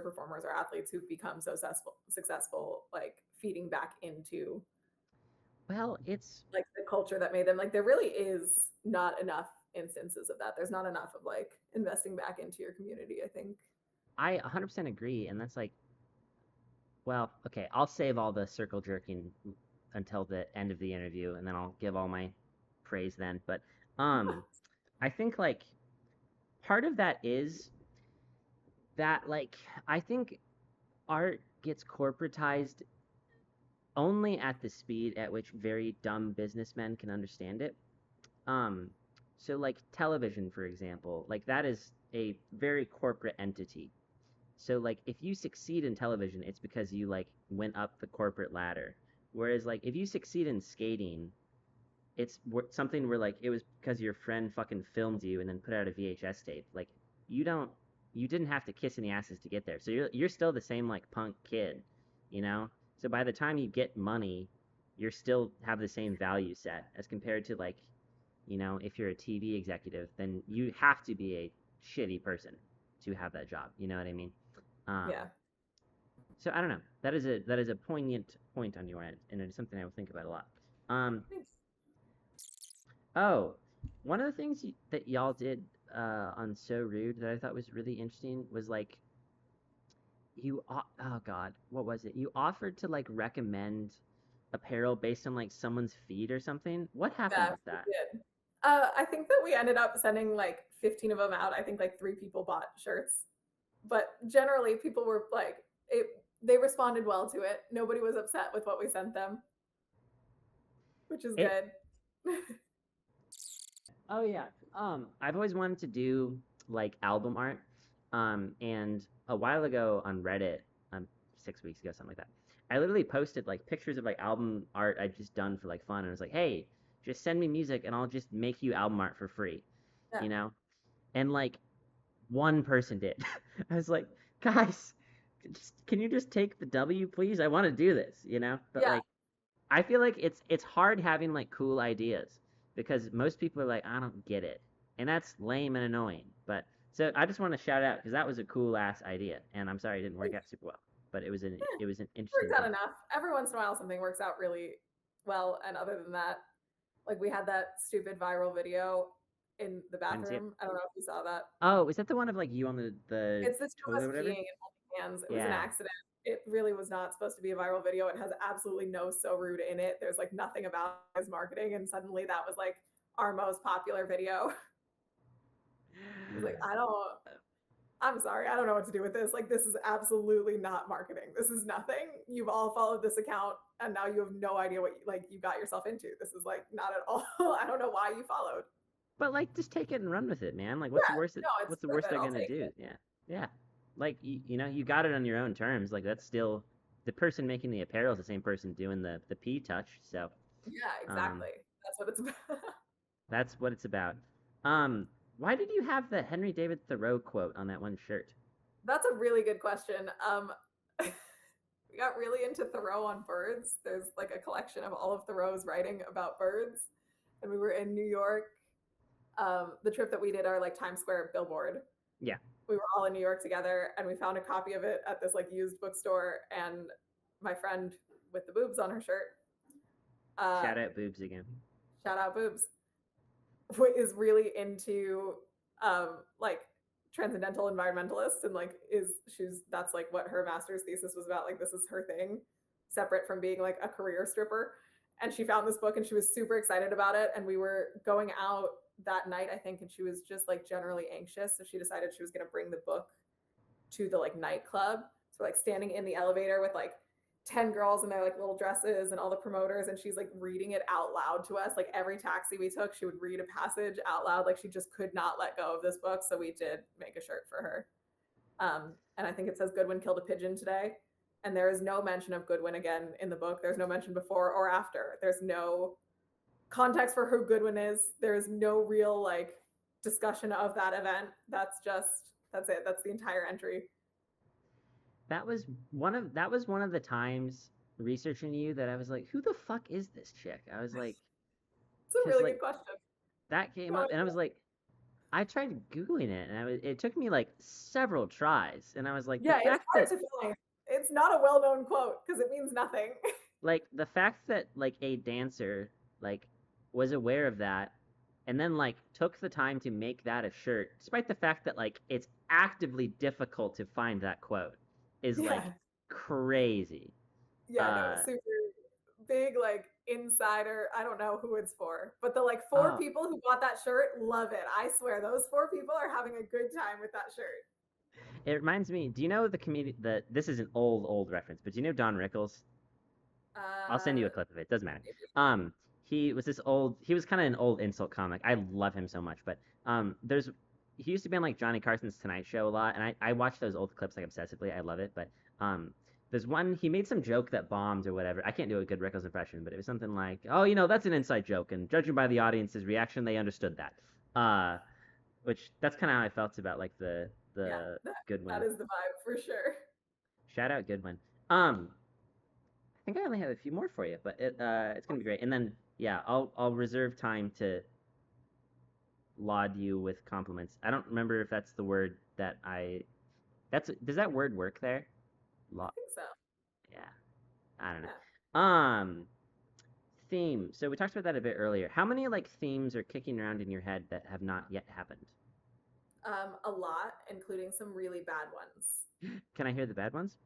performers or athletes who've become so successful, like feeding back into well, it's like the culture that made them. Like there really is not enough instances of that. There's not enough of like investing back into your community, I think. I 100% agree, and that's like, well, okay, I'll save all the circle jerking until the end of the interview, and then I'll give all my praise then. But I think like part of that is that like I think art gets corporatized only at the speed at which very dumb businessmen can understand it. Um, so like television, for example, like that is a very corporate entity. So like if you succeed in television, it's because you like went up the corporate ladder. Whereas like if you succeed in skating, it's something where like it was because your friend fucking filmed you and then put out a VHS tape. Like you don't you didn't have to kiss any asses to get there. So you're still the same like punk kid, you know? So by the time you get money, you're still have the same value set as compared to like, you know, if you're a TV executive, then you have to be a shitty person to have that job. You know what I mean? Um, Yeah. so I don't know. That is a poignant point on your end, and it's something I will think about a lot. Um, Thanks. oh, one of the things that y'all did on So Rude that I thought was really interesting was like oh god, what was it? You offered to like recommend apparel based on like someone's feed or something. What happened Yeah, with we that? did. I think that we ended up sending like 15 of them out. I think like 3 people bought shirts, but generally people were like, they responded well to it. Nobody was upset with what we sent them, which is It good. Oh yeah. I've always wanted to do like album art. And a while ago on Reddit, 6 weeks ago, something like that, I literally posted like pictures of like album art I'd just done for like fun, and I was like, hey, just send me music and I'll just make you album art for free, Yeah. you know? And like one person did. I was like, guys, can you just take the W, please? I want to do this, you know? But Yeah. like I feel like it's hard having like cool ideas because most people are like, I don't get it, and that's lame and annoying. But so I just want to shout out because that was a cool ass idea, and I'm sorry it didn't work out super well, but it was an interesting Works out thing. enough. Every once in a while, something works out really well. And other than that, like we had that stupid viral video in the I didn't see it. bathroom. I don't know if you saw that. Oh, is that the one of like you on the It's the two of toilet us or whatever? peeing and holding hands. It was an Yeah. accident. It really was not supposed to be a viral video. It has absolutely no So Rude in it. There's like nothing about his marketing, and suddenly that was like our most popular video. I was like, I'm sorry, I don't know what to do with this. Like, this is absolutely not marketing. This is nothing. You've all followed this account, and now you have no idea what you got yourself into. This is like not at all. I don't know why you followed. But like, just take it and run with it, man. Like, Yeah, no, what's it's the worth worst it. they're I'll gonna take do? it. Yeah, yeah. Like you know, you got it on your own terms. Like that's still the person making the apparel is the same person doing the P touch. So Yeah, um, exactly. That's what it's about. that's what it's about. Um, why did you have the Henry David Thoreau quote on that one shirt? That's a really good question. We got really into Thoreau on birds. There's like a collection of all of Thoreau's writing about birds, and we were in New York. The trip that we did, our like Times Square billboard. Yeah. We were all in New York together, and we found a copy of it at this like used bookstore. And my friend with the boobs on her shirt, Shout out boobs again. shout out boobs, is really into like transcendental environmentalists, and like she's that's like what her master's thesis was about. Like this is her thing, separate from being like a career stripper. And she found this book and she was super excited about it. And we were going out that night, I think, and she was just like generally anxious. So she decided she was going to bring the book to the like nightclub. So like standing in the elevator with like 10 girls in their like little dresses and all the promoters, and she's like reading it out loud to us. Like every taxi we took, she would read a passage out loud. Like she just could not let go of this book. So we did make a shirt for her. And I think it says Goodwin killed a pigeon today. And there is no mention of Goodwin again in the book. There's no mention before or after. There's no context for who Goodwin is. There is no real like discussion of that event. That's it. That's the entire entry. That was one of the times researching you that I was like, who the fuck is this chick? I was like, It's a 'cause, really like, good question. that came up, and I was like, I tried googling it, and it took me like several tries, and I was like, Yeah, the it's fact hard that to find. It's not a well-known quote because it means nothing. like the fact that like a dancer like was aware of that, and then like took the time to make that a shirt, despite the fact that like it's actively difficult to find that quote, is like Yeah. crazy. Yeah, no, Uh, super big like insider. I don't know who it's for, but the like four oh, people who bought that shirt love it. I swear, those four people are having a good time with that shirt. it reminds me. Do you know the comedian? This is an old reference, but do you know Don Rickles? I'll send you a Uh, clip of it. Doesn't matter. maybe. He was this old. He was kind of an old insult comic. I love him so much. But there's he used to be on like Johnny Carson's Tonight Show a lot, and I watch those old clips like obsessively. I love it. But there's one he made some joke that bombed or whatever. I can't do a good Rickles impression, but it was something like, "Oh, that's an inside joke," and judging by the audience's reaction, they understood that. Which that's kind of how I felt about like the Yeah, Goodwin. that is the vibe for sure. Shout out Goodwin. I think I only have a few more for you, but it's gonna be great. And then yeah, I'll reserve time to laud you with compliments. I don't remember if that's the word that I. Does that word work there? I think so. Yeah, I don't Yeah. know. Theme. So we talked about that a bit earlier. How many like themes are kicking around in your head that have not yet happened? A lot, including some really bad ones. Can I hear the bad ones?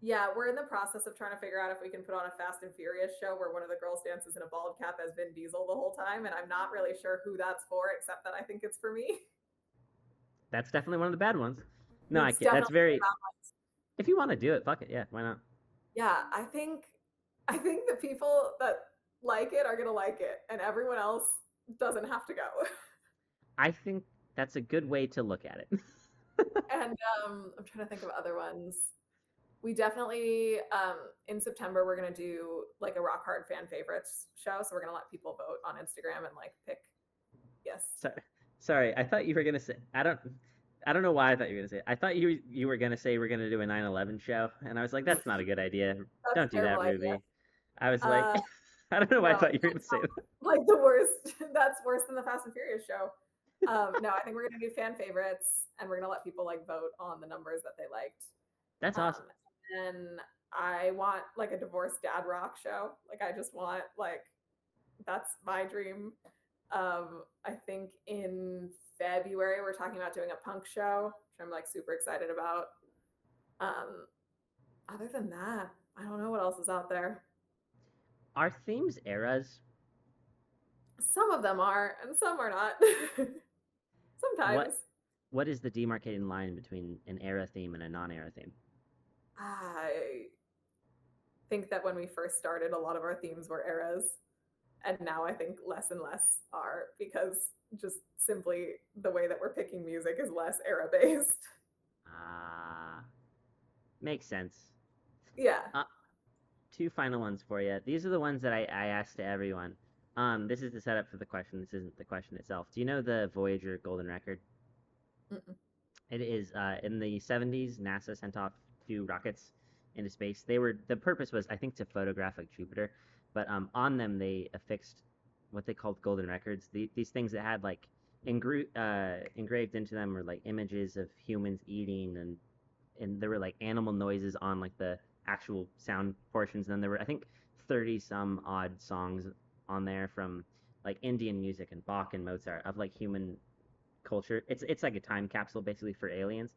Yeah, we're in the process of trying to figure out if we can put on a Fast and Furious show where one of the girls dances in a bald cap as Vin Diesel the whole time, and I'm not really sure who that's for, except that I think it's for me. That's definitely one of the bad ones. No, I It's can't. That's definitely very. bad ones. If you want to do it, fuck it. Yeah, why not? Yeah, I think the people that like it are gonna like it, and everyone else doesn't have to go. I think that's a good way to look at it. And I'm trying to think of other ones. We definitely in September we're gonna do like a rock hard fan favorites show, so we're gonna let people vote on Instagram and like pick. Yes. Sorry, I thought you were gonna say. I don't know why I thought you were gonna say it. I thought you were gonna say we're gonna do a 9/11 show, and I was like, that's not a good idea. That's Don't do a that, terrible Ruby. idea. I was like, I don't know why I No, thought you were gonna say that. like the worst. That's worse than the Fast and Furious show. No, I think we're gonna do fan favorites, and we're gonna let people like vote on the numbers that they liked. That's awesome. And I want like a divorced dad rock show. Like I just want like that's my dream. I think in February we're talking about doing a punk show, which I'm like super excited about. Other than that, I don't know what else is out there. Are themes eras? Some of them are, and some are not. Sometimes. What is the demarcating line between an era theme and a non-era theme? I think that when we first started, a lot of our themes were eras. And now I think less and less are, because just simply the way that we're picking music is less era based. Makes sense. Yeah. two final ones for you. These are the ones that I asked to everyone. This is the setup for the question. This isn't the question itself. Do you know the Voyager Golden Record? Mm-mm. It is in the 70s, NASA sent off two rockets into space. The purpose was, I think, to photograph like Jupiter, but on them they affixed what they called golden records. These things that had like engraved into them were like images of humans eating, and there were like animal noises on like the actual sound portions. And then there were, I think, 30 some odd songs on there from like Indian music and Bach and Mozart of like human culture. It's like a time capsule basically for aliens.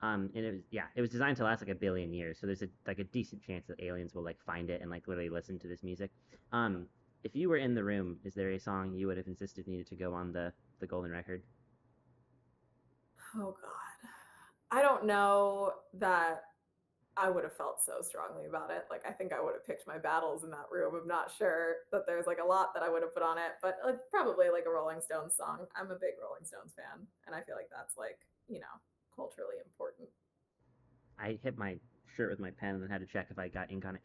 And it was designed to last like a billion years. So there's a decent chance that aliens will like find it and like literally listen to this music. If you were in the room, is there a song you would have insisted needed to go on the golden record? Oh God. I don't know that I would have felt so strongly about it. Like I think I would have picked my battles in that room. I'm not sure that there's like a lot that I would have put on it, but probably like a Rolling Stones song. I'm a big Rolling Stones fan, and I feel like that's like, culturally important. I hit my shirt with my pen and then had to check if I got ink on it.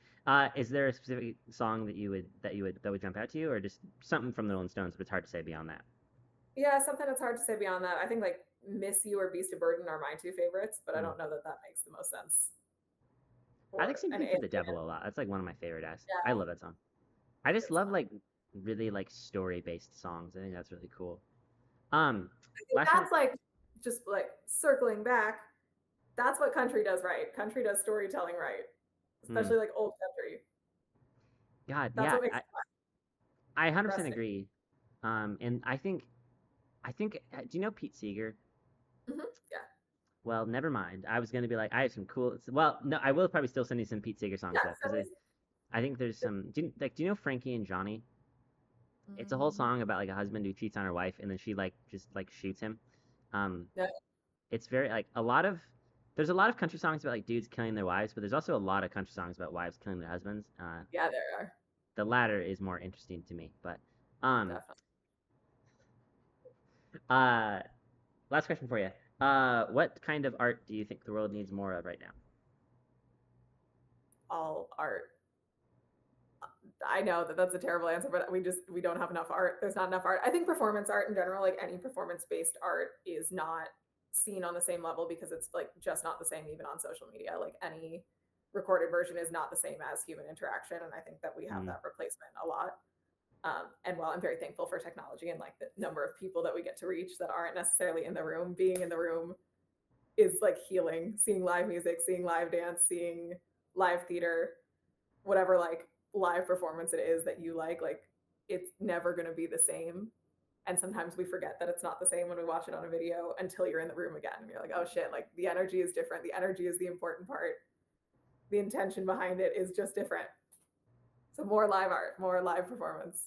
Is there a specific song that would jump out to you, or just something from the Rolling Stones? But it's hard to say beyond that. Yeah, something that's hard to say beyond that. I think like Miss You or Beast of Burden are my two favorites, but I don't know that that makes the most sense. I like For an Sympathy for the Devil a lot. That's like one of my favorite acts. I love that song. I just love like really like story based songs. I think that's really cool. That's like just like circling back. That's what country does right. Country does storytelling right, especially like old country. God, That's yeah, what makes I 100% agree. And I think, do you know Pete Seeger? Yeah. Well, never mind. I was gonna be like, I have some cool. Well, no, I will probably still send you some Pete Seeger songs though, because I think there's some. Do you know Frankie and Johnny? It's a whole song about like a husband who cheats on her wife, and then she like just like shoots him. Yeah. It's very like there's a lot of country songs about like dudes killing their wives, but there's also a lot of country songs about wives killing their husbands. Yeah, there are. The latter is more interesting to me, but Definitely. last question for you. What kind of art do you think the world needs more of right now? All art. I know that that's a terrible answer, but we don't have enough art. There's not enough art. I think performance art in general, like any performance-based art, is not seen on the same level because it's like just not the same even on social media. Like any recorded version is not the same as human interaction, and I think that we have that replacement a lot. And while I'm very thankful for technology and like the number of people that we get to reach that aren't necessarily in the room, being in the room is like healing. Seeing live music, seeing live dance, seeing live theater, whatever like live performance it is that you like it's never going to be the same. And sometimes we forget that it's not the same when we watch it on a video until you're in the room again and you're like, oh shit, like the energy is different. The energy is the important part. The intention behind it is just different. So more live art, more live performance.